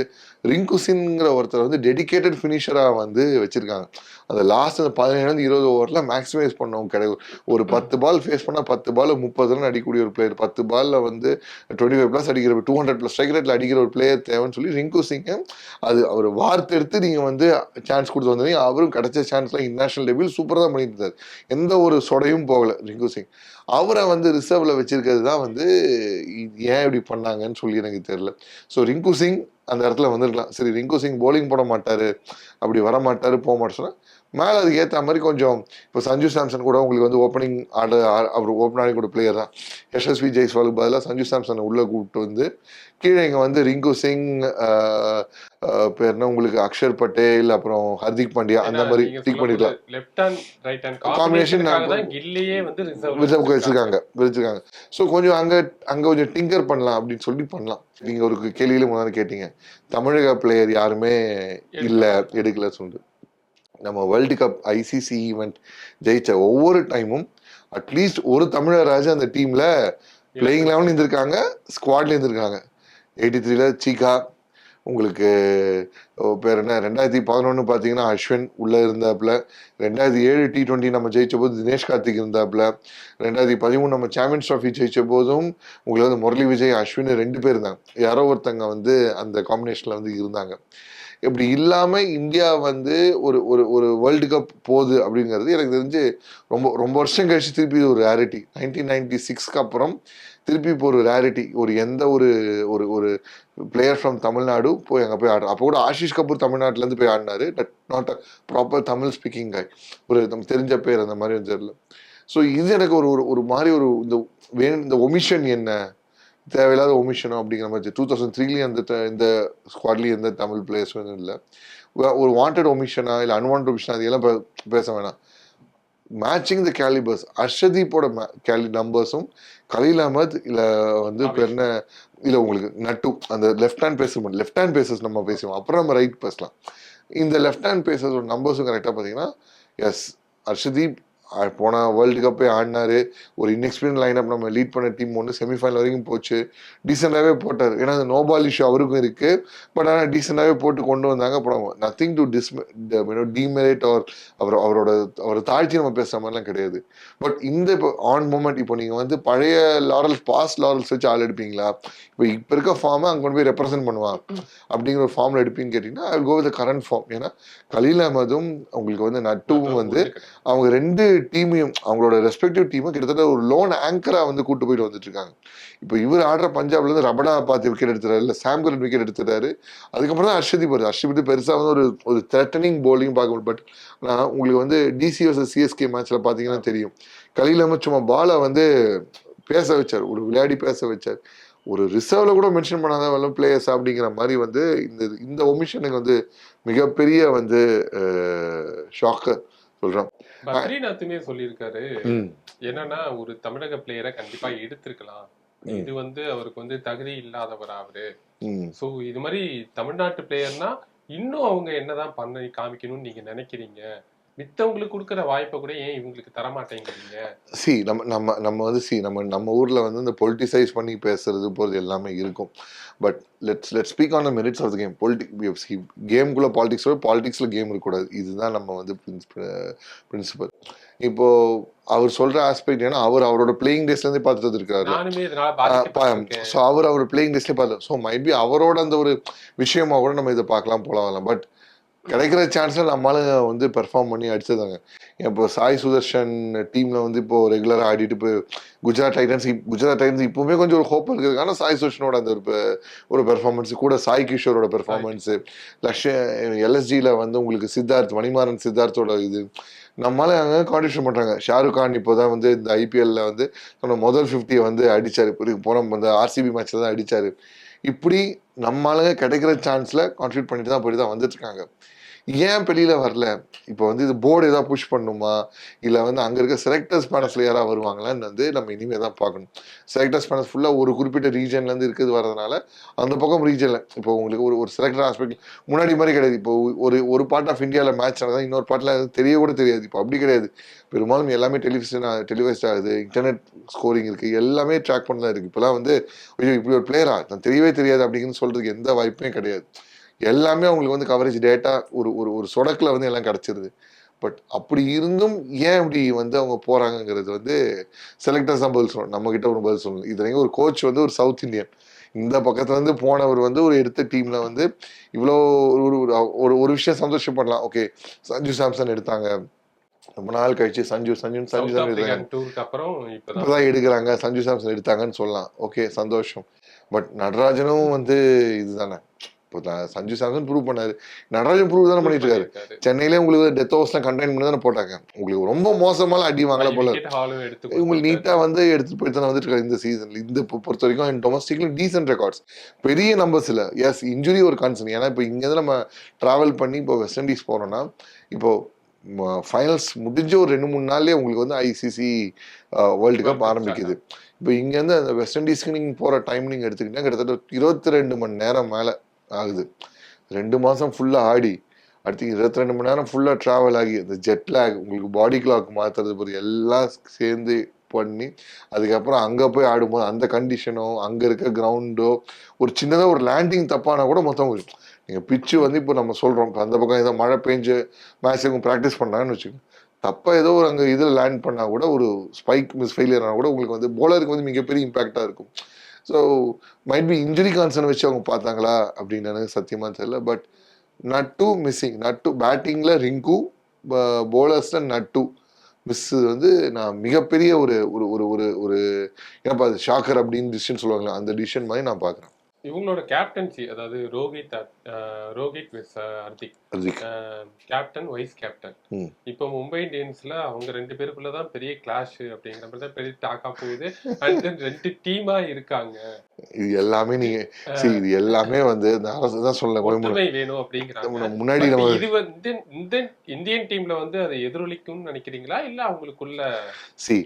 ரிங்கு சிங்கிற ஒருத்தர் வந்து டெடிகேட்டட் ஃபினிஷரா வந்து வச்சிருக்காங்க. அந்த லாஸ்ட் அந்த 17-20 ஓவர்ல மேக்ஸிமைஸ் பண்ணவங்க கிடையாது. ஒரு 10 பால் ஃபேஸ் பண்ணா 10 பால் 30 ரன் அடிக்கக்கூடிய ஒரு பிளேயர், 10 பால்ல வந்து 25 பிளஸ் அடிக்கிற 200 பிளஸ் ஸ்ட்ரைக் ரேட்ல அடிக்கிற ஒரு பிளேயர் தேவைன்னு சொல்லி ரிங்கு சிங்க அது அவர் வார்த்தை எடுத்து நீங்க வந்து சான்ஸ் கொடுத்து வந்தீங்க. அவரும் கிடைச்ச சான்ஸ்ல இன்டர்நேஷனல் லெவல் சூப்பரா தான் பண்ணிட்டு இருந்தார். எந்த ஒரு சொடையும் போகல ரிங்கு சிங். அவரை வந்து ரிசர்வ்ல வச்சிருக்கிறது தான் வந்து ஏன் இப்படி பண்ணாங்கன்னு சொல்லி எனக்கு தெரியல. ஸோ ரிங்கு சிங் அந்த இடத்துல வந்திருக்கலாம். சரி ரிங்கு சிங் போலிங் போட மாட்டாரு, அப்படி வர மாட்டாரு, போக மாட்டேன்னு சொன்னா மேலே அதுக்கு ஏற்ற மாதிரி கொஞ்சம் இப்போ சஞ்சு சாம்சன் கூட உங்களுக்கு வந்து ஓப்பனிங் ஆர்டர் அவர் ஓப்பன் ஆடி கூட பிளேயர் தான். யசஸ்வி ஜெய்ஸ்வாலுக்கு பதிலாக சஞ்சு சாம்சனை உள்ளே கூப்பிட்டு வந்து கீழே இங்கே வந்து ரிங்கு சிங் பேர் என்ன உங்களுக்கு அக்ஷர் பட்டேல் அப்புறம் ஹர்திக் பாண்டியா அந்த மாதிரி டிக் பண்ணிடலாம். Left hand right hand combination காம்பினேஷனுக்காக தான் கில்லியே வந்து வச்சிருக்காங்க. ஸோ கொஞ்சம் அங்கே கொஞ்சம் டிங்கர் பண்ணலாம் அப்படின்னு சொல்லி பண்ணலாம். நீங்கள் ஒரு கேள்வியில முதல்ல கேட்டீங்க, தமிழக பிளேயர் யாருமே இல்லை எடுக்கல சொல்லிட்டு. நம்ம வேர்ல்டு கப் ஐசிசி ஈவெண்ட் ஜெயிச்ச ஒவ்வொரு டைமும் அட்லீஸ்ட் ஒரு தமிழராஜு அந்த டீம்ல பிளேயிங் லெவன் இருந்திருக்காங்க, ஸ்குவாட்ல இருந்திருக்காங்க. 83ல சீகா, உங்களுக்கு பேர் என்ன 2011 பார்த்தீங்கன்னா அஸ்வின் உள்ள இருந்தாப்புல, 2007 T20 நம்ம ஜெயிச்ச போது தினேஷ் கார்த்திக் இருந்தாப்புல, 2013 நம்ம சாம்பியன்ஸ் ட்ராஃபி ஜெயிச்ச போதும் உங்களுக்கு வந்து முரளி விஜய் அஸ்வின் 2 பேர் இருந்தாங்க. யாரோ ஒருத்தங்க வந்து அந்த காம்பினேஷன்ல வந்து இருந்தாங்க. இப்படி இல்லாம இந்தியா வந்து ஒரு ஒரு ஒரு வேர்ல்டு கப் போகுது அப்படிங்கிறது எனக்கு தெரிஞ்சு ரொம்ப ரொம்ப வருஷம் கழிச்சு திருப்பி இது ஒரு ரேரிட்டி. 1996க்கு அப்புறம் திருப்பி இப்போ ஒரு ரேரிட்டி. ஒரு எந்த ஒரு ஒரு ஒரு பிளேயர் ஃப்ரம் தமிழ்நாடு போய் அங்கே போய் ஆடுறான். அப்போ கூட ஆஷிஷ் கபூர் தமிழ்நாட்டிலேருந்து போய் ஆடினாரு. Not a proper Tamil speaking guy, ஒரு நம்ம தெரிஞ்ச பேர் அந்த மாதிரி தெரியல. ஸோ இது எனக்கு ஒரு ஒரு மாதிரி ஒரு இந்த ஒமிஷன் என்ன தேவையில்லாத ஒமிஷனோ அப்படிங்கிற மாதிரி. 2003 இந்த ஸ்குவாட்லேயும் எந்த தமிழ் பிளேயர்ஸும் இல்லை. ஒரு வாண்டட் ஒமிஷனா இல்லை அன்வான்ட் ஒமிஷனா அதெல்லாம் பேச வேணாம். மேட்சிங் த கேலிபர்ஸ், அர்ஷதீப்போட நம்பர்ஸும் கலீல் அஹமத் இல்லை வந்து இப்போ என்ன இல்லை உங்களுக்கு நட்டு அந்த லெஃப்ட் ஹேண்ட் பேசஸ் நம்ம பேசுவோம், அப்புறம் நம்ம ரைட் பேசலாம். இந்த லெஃப்ட் ஹேண்ட் பேசஸோட நம்பர்ஸும் கரெக்டாக பார்த்தீங்கன்னா எஸ் அர்ஷதீப் போன வேர்ல்டு கப்பே ஆடினாரு. ஒரு இன்எக்ஸ்பீரியன்ஸ் லைனப் நம்ம லீட் பண்ண டீம் ஒன்று செமிஃபைனல் வரைக்கும் போச்சு. டீசெண்டாகவே போட்டார். ஏன்னா அந்த நோபால் இஷ்யூ அவருக்கும் இருக்கு. பட் ஆனால் டீசெண்டாகவே போட்டு கொண்டு வந்தாங்க. அப்புறம் நத்திங் டு டிமெரிட் அவரை தாழ்த்தி நம்ம பேசுற மாதிரிலாம் கிடையாது. பட் இந்த இப்போ ஆன் மூமெண்ட் இப்போ நீங்கள் வந்து பழைய பாஸ்ட் லாரல்ஸ் வச்சு ஆள் எடுப்பீங்களா? இப்போ இருக்க ஃபார்மை அங்கே கொண்டு போய் ரெப்ரசென்ட் பண்ணுவான் அப்படிங்கிற ஒரு ஃபார்மில் எடுப்பீங்கன்னு கேட்டிங்கன்னா I will go with current form. ஏன்னா கலீல் அஹமதும் உங்களுக்கு வந்து நட்டுவும் வந்து அவங்க 2 டீமையும் அவங்களோட ரெஸ்பெக்டிவ் டீமை கிட்டத்தட்ட ஒரு லோன் ஆங்கரா வந்து கூட்டு போயிட்டு வந்துட்டு இருக்காங்க. இப்போ இவர் ஆடுற பஞ்சாப்ல இருந்து ரபடா பார்த்து விக்கெட் எடுத்துறாரு, இல்லை சாம் கரன் விக்கெட் எடுத்துறாரு. அதுக்கப்புறம் தான் ஹர்ஷதீப் வருது. ஹர்ஷதீப் பெருசா வந்து ஒரு த்ரெட்டனிங் போலிங் பார்க்க முடியும். பட் ஆனால் உங்களுக்கு வந்து டிசி வர்சஸ் சிஎஸ்கே மேட்ச்ல பார்த்தீங்கன்னா தெரியும், கலீல் அஹமத் சும்மா பாலை வந்து பேச வச்சார், ஒரு விளையாடி பேச வச்சார். ஒரு ரிசர்வ்ல கூட மென்ஷன் பண்ணாதான் வெல்லம் பிளேயர்ஸ் அப்படிங்கிற மாதிரி வந்து இந்த ஒமிஷனுக்கு வந்து மிகப்பெரிய வந்து ஷாக்கர் சொல்றேன். பத்ரிநாத்துமே சொல்லியிருக்காரு என்னன்னா ஒரு தமிழக பிளேயரை கண்டிப்பா எடுத்திருக்கலாம், இது வந்து அவருக்கு வந்து தகுதி இல்லாதவர் அவரு. சோ இது மாதிரி தமிழ்நாட்டு பிளேயர்னா இன்னும் அவங்க என்னதான் பண்ணி காமிக்கணும்னு நீங்க நினைக்கிறீங்க, மித்தவங்களுக்கு கொடுக்குற வாய்ப்பை கூட ஏன் இவங்களுக்கு தரமாட்டேங்கிறீங்க? நம்ம வந்து நம்ம ஊர்ல வந்து இந்த பொலிட்டிசைஸ் பண்ணி பேசுறது போறது எல்லாமே இருக்கும். But let's speak on the merits of the game. கேம்குள்ள பாலிடிக்ஸ்ல கேம் இருக்கக்கூடாது. இதுதான் நம்ம வந்து பிரின்சிபல். இப்போ அவர் சொல்ற ஆஸ்பெக்ட் ஏன்னா அவரோட பிளேயிங் டேஸ்ல இருந்தே பார்த்துட்டு இருக்காரு. ஸோ அவர் பிளேயிங் டேஸ்லேயே பார்த்து ஸோ மைபி அவரோட அந்த ஒரு விஷயமா கூட நம்ம இதை பார்க்கலாம் போலாம். பட் கிடைக்கிற சான்ஸ்ல நம்மளால வந்து பெர்ஃபார்ம் பண்ணி அடிச்சதாங்க. இப்போ சாய் சுதர்ஷன் டீம்ல வந்து இப்போ ரெகுலராக ஆடிட்டு இப்போ குஜராத் டைட்டன்ஸ் இப்பவுமே கொஞ்சம் ஒரு ஹோப் இருக்குது. ஆனால் சாய் சுதர்ஷனோட அந்த ஒரு பெர்ஃபார்மன்ஸ் கூட சாய் கிஷோரோட பெர்ஃபார்மன்ஸு எல்எஸ்ஜியில் வந்து உங்களுக்கு மணிமாறன் சித்தார்த்தோட இது நம்மளால அங்கே கான்ட்ரிபியூஷன் பண்ணுறாங்க. ஷாருக் கான் இப்போ தான் வந்து இந்த ஐபிஎல்ல வந்து நம்ம முதல் 50 வந்து அடிச்சாரு. போன அந்த ஆர்சிபி மேட்ச்ல தான் அடிச்சாரு. இப்படி நம்மளால கிடைக்கிற சான்ஸ்ல கான்ட்ரிபியூட் பண்ணிட்டு தான் போயிட்டு தான் வந்துட்டு இருக்காங்க. ஏன் வெளியில வரல? இப்போ வந்து இது போர்டு ஏதாவது புஷ் பண்ணுமா? இல்ல வந்து அங்க இருக்க செலக்டர்ஸ் பேனல்ஸ்ல யாராவது வருவாங்களான்னு வந்து நம்ம இனிமே தான் பார்க்கணும். செலக்டர்ஸ் பேனல்ஸ் ஃபுல்லா ஒரு குறிப்பிட்ட ரீஜன்ல இருந்து இருக்குது வரதுனால, அந்த பக்கம் ரீஜன்ல இப்போ உங்களுக்கு ஒரு ஒரு செலக்டர் ஆஸ்பெக்ட் முன்னாடி மாரி கிடையாது. இப்போ ஒரு பார்ட் ஆஃப் இந்தியால மேட்ச் நடந்தா இன்னொரு பார்ட்ல தெரிய கூட தெரியாது. இப்போ அப்படி கிடையாது. பெரும்பாலும் எல்லாமே டெலிவைஸ்ட் ஆகுது. இன்டர்நெட் ஸ்கோரிங் இருக்கு. எல்லாமே ட்ராக் பண்ண தான் இருக்கு. இப்பலாம் வந்து ஐயோ! இப்படி ஒரு பிளேயரா? நான் தெரியவே தெரியாது அப்படிங்கன்னு சொல்றதுக்கு எந்த வாய்ப்புமே கிடையாது. எல்லாமே அவங்களுக்கு வந்து கவரேஜ் டேட்டா ஒரு ஒரு ஒரு சொடக்குல வந்து எல்லாம் கிடைச்சிருது. பட் அப்படி இருந்தும் ஏன் இப்படி வந்து அவங்க போறாங்கங்கிறது வந்து செலக்டர்ஸ் தான் பதில் சொல்லணும். நம்ம கிட்ட ஒரு பதில் சொல்லணும். இதுலயும் ஒரு கோச் வந்து ஒரு சவுத் இந்தியன். இந்த பக்கத்துல இருந்து போனவர் வந்து ஒரு எடுத்த டீம்ல வந்து இவ்வளோ ஒரு ஒரு ஒரு ஒரு விஷயம் சந்தோஷப்படலாம். ஓகே, சஞ்சு சாம்சன் எடுத்தாங்க. ரொம்ப நாள் கழிச்சு சஞ்சு சஞ்சு சஞ்சு சவுத் தான் எடுத்தாங்க. ஆப்பிரிக்கன் டூருக்கு அப்புறம் இப்பதான் இப்பதான் எடுக்கிறாங்க. சஞ்சு சாம்சன் எடுத்தாங்கன்னு சொல்லலாம். ஓகே, சந்தோஷம். பட் நடராஜனும் வந்து இதுதானே. இப்போ சஞ்சு சாம்சன் ப்ரூவ் பண்ணாரு. நடராஜன் ப்ரூவ் தானே ப்ரூவ் பண்ணிட்டு இருக்காரு. பண்ணியிருக்காரு. சென்னையிலே உங்களுக்கு டெத் ஓவர்ஸ்லாம் கண்டெயின் பண்ணி தானே போட்டாங்க. உங்களுக்கு ரொம்ப மோசமாலாம் அடி வாங்கல 5 போல. விக்கெட் ஹாலும் எடுத்து உங்களுக்கு கொடுத்திருக்காரு. நீட்டா வந்து எடுத்துட்டு போய் தானே வந்துட்டு இருக்காரு இந்த சீசன்ல. இந்த பொறுத்த வரைக்கும் டொமஸ்டிக்ல டீசென்ட் ரெக்கார்ட்ஸ். பெரிய நம்பர்ஸ் இல்ல. எஸ், இன்ஜுரி ஒரு கன்சர்ன். ஏன்னா இப்போ இங்க இருந்து நம்ம டிராவல் பண்ணி இப்போ வெஸ்ட் இண்டீஸ் போறோம்னா, இப்போ ஃபைனல்ஸ் முடிஞ்ச ஒரு 2-3 நாள்லயே உங்களுக்கு வந்து ஐசிசி வேர்ல்டு கப் ஆரம்பிக்குது. இப்போ இங்க இருந்து அந்த வெஸ்ட் இண்டீஸ்க்கு நீங்க போற டைம் நீங்க எடுத்துக்கிட்டீங்கன்னா கிட்டத்தட்ட 22 மணி நேரம் மேல ஆகுது. 2 மாசம் ஃபுல்லா ஆடி அடுத்து 22 மணி நேரம் ஃபுல்லா டிராவல் ஆகி அந்த ஜெட் லேக் உங்களுக்கு பாடி கிளாக் மாத்துறது பொறுத்து எல்லாம் சேர்ந்து பண்ணி அதுக்கப்புறம் அங்க போய் ஆடும்போது அந்த கண்டிஷனோ அங்க இருக்க கிரவுண்டோ ஒரு சின்னதா ஒரு லேண்டிங் தப்பானா கூட மொத்தம் நீங்க பிச்சு வந்து இப்போ நம்ம சொல்றோம் இப்போ அந்த பக்கம் ஏதோ மழை பெஞ்சு மேட்ச் ப்ராக்டிஸ் பண்ணாங்கன்னு வச்சுக்கோங்க, தப்பா ஏதோ ஒரு அங்க இதுல லேண்ட் பண்ணா கூட ஒரு ஸ்பைக் மிஸ் ஃபெயிலியர் ஆனா கூட உங்களுக்கு வந்து போலருக்கு வந்து மிகப்பெரிய இம்பாக்டா இருக்கும். So might be injury concern வச்சு அவங்க பார்த்தாங்களா அப்படின்னு எனக்கு சத்தியமா தெரியல. பட் நட்டு மிஸ்ஸிங். நட்டு பேட்டிங்ல ரிங்கு, போலர்ஸ்ல நட்டு மிஸ் வந்து நான் மிகப்பெரிய ஒரு ஒரு ஒரு ஒரு ஒரு ஏன்னா அது ஷாக்கர் அப்படின்னு டிசிஷன் சொல்லுவாங்களா அந்த டிசிஷன் மாதிரி நான் பாக்குறேன். இவங்களோட கேப்டன்சி அதாவது Rohit vice Hardik Hardik captain vice captain. ம். இப்போ மும்பை இந்தியன்ஸ்ல அவங்க 2 பேருக்குள்ளதான் பெரிய கிளாஷ் அப்படிங்கிற மாதிரி தான் பெரிய டாக்கா போகுது. அண்ட் தென் 2 டீமா இருக்காங்க. இது எல்லாமே நீங்க இது எல்லாமே வந்து இந்த அரசு தான் சொல்ல ஒற்றுமை வேணும் அப்படிங்கிறாங்க. முன்னாடி பட் நம்ம இது வந்து இந்த இந்தியன் டீம்ல வந்து அதை எதிரொலிக்கும்னு நினைக்கிறீங்களா இல்ல அவங்களுக்குள்ள சி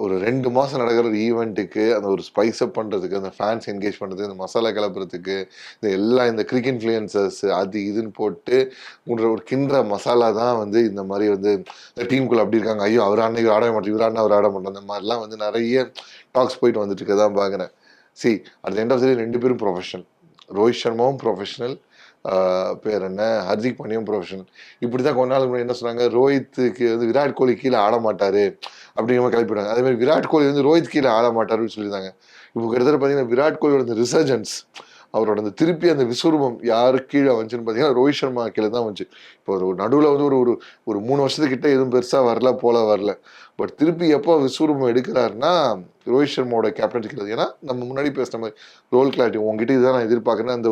ஒரு 2 மாசம் நடக்கிற ஒரு ஈவெண்ட்டுக்கு அந்த ஒரு ஸ்பைஸ் அப் பண்றதுக்கு அந்த ஃபேன்ஸ் என்கேஜ் பண்றதுக்கு இந்த மசாலா கிளப்புறதுக்கு இந்த எல்லா இந்த கிரிக் இன்ஃப்ளூயன்சர்ஸ் அது இதுன்னு போட்டு ஒரு கிண்ட மசாலா தான் வந்து இந்த மாதிரி வந்து இந்த டீமுக்குள்ள அப்படி இருக்காங்க. ஐயோ அவர் ஆனா இவர் ஆட மாட்டேன், இவர் ஆனா அவர் ஆட மாட்டோம், அந்த மாதிரிலாம் வந்து நிறைய டாக்ஸ் போயிட்டு வந்துட்டு இருக்கதான் பாக்குறேன். See at end of the 2 பேரும் ப்ரொஃபஷனல். ரோஹித் சர்மாவும் ப்ரொஃபஷனல், பேர் என்ன ஹர்திக் பாண்டியும் ப்ரொஃபஷனல். இப்படிதான் கொஞ்ச நாள் முன்னாடி என்ன சொன்னாங்க, ரோஹித்துக்கு வந்து விராட் கோலி கீழே ஆட மாட்டாரு அப்படிங்கிற கிளப்பிடுவாங்க. அதே மாதிரி விராட் கோலி வந்து ரோஹித் கீழே ஆட மாட்டாருன்னு சொல்லியிருந்தாங்க. இப்போ கிட்டத்தட்ட பார்த்தீங்கன்னா விராட் கோலியோட இந்த ரிசர்ஜன்ஸ் அவரோட அந்த திருப்பி அந்த விஸ்வரூபம் யாரு கீழே வந்துச்சுன்னு பார்த்தீங்கன்னா ரோஹித் சர்மா கீழே தான் வந்துச்சு. இப்போ ஒரு நடுவில் வந்து ஒரு ஒரு ஒரு 3 வருஷத்துக்கிட்ட எதுவும் பெருசாக வரல போல வரல. பட் திருப்பி எப்போ விஸ்வரூபம் எடுக்கிறாருன்னா ரோஹித் சர்மாவோட கேப்டன்சி கிடையாது. ஏன்னா நம்ம முன்னாடி பேசுன மாதிரி ரோல் கிளாரிட்டி உங்ககிட்ட இதுதான் நான் எதிர்பார்க்குறேன். அந்த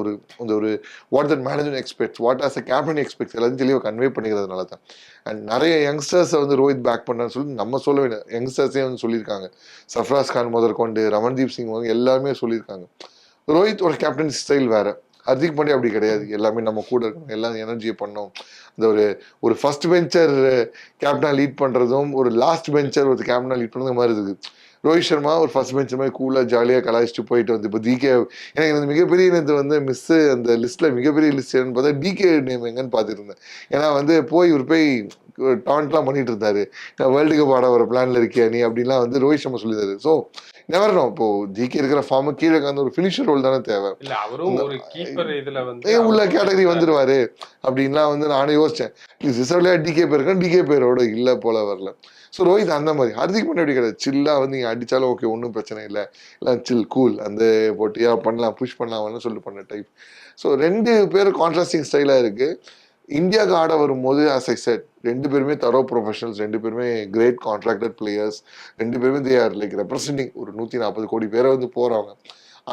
ஒரு what that manager expect what as a captain expect எல்லாத்தையும் தெளிவாக கன்வே பண்ணிக்கிறதுனால தான். அண்ட் நிறைய யங்ஸ்டர்ஸை வந்து ரோஹித் பேக் பண்ணான்னு சொல்லி நம்ம சொல்ல வேண்டிய யங்ஸ்டர்ஸே வந்து சொல்லியிருக்காங்க. சர்ஃப்ராஸ் கான் முதற்கொண்டு ரமன்தீப் சிங் எல்லாருமே சொல்லியிருக்காங்க. ரோஹித் ஒரு கேப்டன் ஸ்டைல் வேற. ஹர்திக் பாண்டியா அப்படி கிடையாது. எல்லாமே நம்ம கூட இருக்கணும், எல்லாம் எனர்ஜியை பண்ணோம். இந்த ஒரு ஒரு ஃபர்ஸ்ட் பெஞ்சர் கேப்டனா லீட் பண்றதும் ஒரு லாஸ்ட் பெஞ்சர் ஒரு கேப்டனா லீட் பண்றதும் மாதிரி இருக்கு. ரோஹித் சர்மா ஒரு ஃபர்ஸ்ட் பெஞ்ச் மாதிரி கூலா ஜாலியாக கலாய்ச்சிட்டு போயிட்டு வந்து இப்போ டிகே எனக்கு இந்த மிகப்பெரிய இது வந்து மிஸ் அந்த லிஸ்ட்ல மிகப்பெரிய லிஸ்ட் என்னன்னு பார்த்தா டிகே நேம் எங்கன்னு பார்த்துட்டு இருந்தேன். ஏன்னா வந்து இவர் போய் டான்ட்லாம் பண்ணிட்டு இருந்தாரு. நான் வேர்ல்டு கப் ஆட ஒரு பிளான்ல இருக்கியா நீ அப்படின்லாம் வந்து ரோஹித் சர்மா சொல்லியிருந்தாரு. So never know. இப்போ ஜிகே இருக்கிற ஃபார்மு கீழே வந்து ஒரு ஃபினிஷர் ரோல் தானே தேவை. இல்ல அவரும் ஒரு கீப்பர் இதுல வந்து உள்ள கேட்டகரி வந்துருவாரு அப்படின்லாம் வந்து நானே யோசிச்சேன். ரிசர்வ்ல டிகே பேர் இருக்கா, டிகே பேரோட இல்ல போல வரல. ஸோ ரோஹித் அந்த மாதிரி. ஹர்திக் பாண்டியா அப்படி கிடையாது. சில்லா வந்து நீங்க அடிச்சாலும் ஓகே, ஒன்றும் பிரச்சனை இல்லை, எல்லாம் சில் கூல் அந்த போட்டியா பண்ணலாம் புஷ் பண்ணலாம்னு சொல்லிட்டு பண்ண டைப். ஸோ 2 பேரும் கான்ட்ராஸ்டிங் ஸ்டைலா இருக்கு. இந்தியாவுக்கு ஆட வரும்போது ஆஸ் ஐ செட் 2 பேருமே தரோ ப்ரொஃபஷனல்ஸ், 2 பேருமே கிரேட் கான்ட்ராக்டட் பிளேயர்ஸ், 2 பேருமே தே ஆர் லைக் ரெப்ரசென்டிங் ஒரு 140 கோடி பேரை வந்து போறவங்க.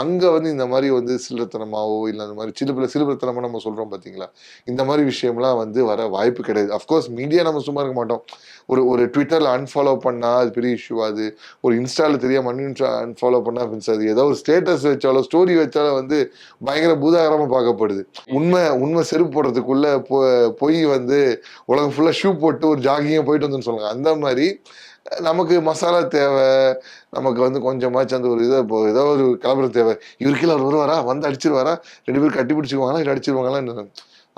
அங்கே வந்து இந்த மாதிரி வந்து சில்லறத்தனமாவோ இல்லை அந்த மாதிரி சிலுபத்தனமாக நம்ம சொல்கிறோம் பார்த்தீங்களா, இந்த மாதிரி விஷயம்லாம் வந்து வர வாய்ப்பு கிடையாது. அஃப்கோர்ஸ் மீடியா நம்ம சும்மா இருக்க மாட்டோம். ஒரு ஒரு ட்விட்டரில் அன்ஃபாலோ பண்ணால் அது பெரிய இஷ்யூ ஆகுது. ஒரு இன்ஸ்டாவில் தெரியாம அன்ஃபாலோ பண்ணால் மீன்ஸ் அது ஏதோ ஒரு ஸ்டேட்டஸ் வச்சாலோ ஸ்டோரி வச்சாலோ வந்து பயங்கர பூதாகரமாக பார்க்கப்படுது. உண்மை உண்மை செருப்பு போடுறதுக்குள்ள போய் வந்து உலகம் ஃபுல்லாக ஷூ போட்டு ஒரு ஜாகிங்காக போயிட்டு வந்துன்னு சொல்லுவாங்க. அந்த மாதிரி நமக்கு மசாலா தேவை, நமக்கு வந்து கொஞ்சமாச்சும் அந்த ஒரு இதை இப்போ ஏதோ ஒரு கலவரம் தேவை. இவருக்கெல்லாம் அவர் வருவாரா, வந்து அடிச்சிருவாரா, 2 பேரும் கட்டி பிடிச்சிக்குவாங்களா இல்லை அடிச்சிருவாங்களா,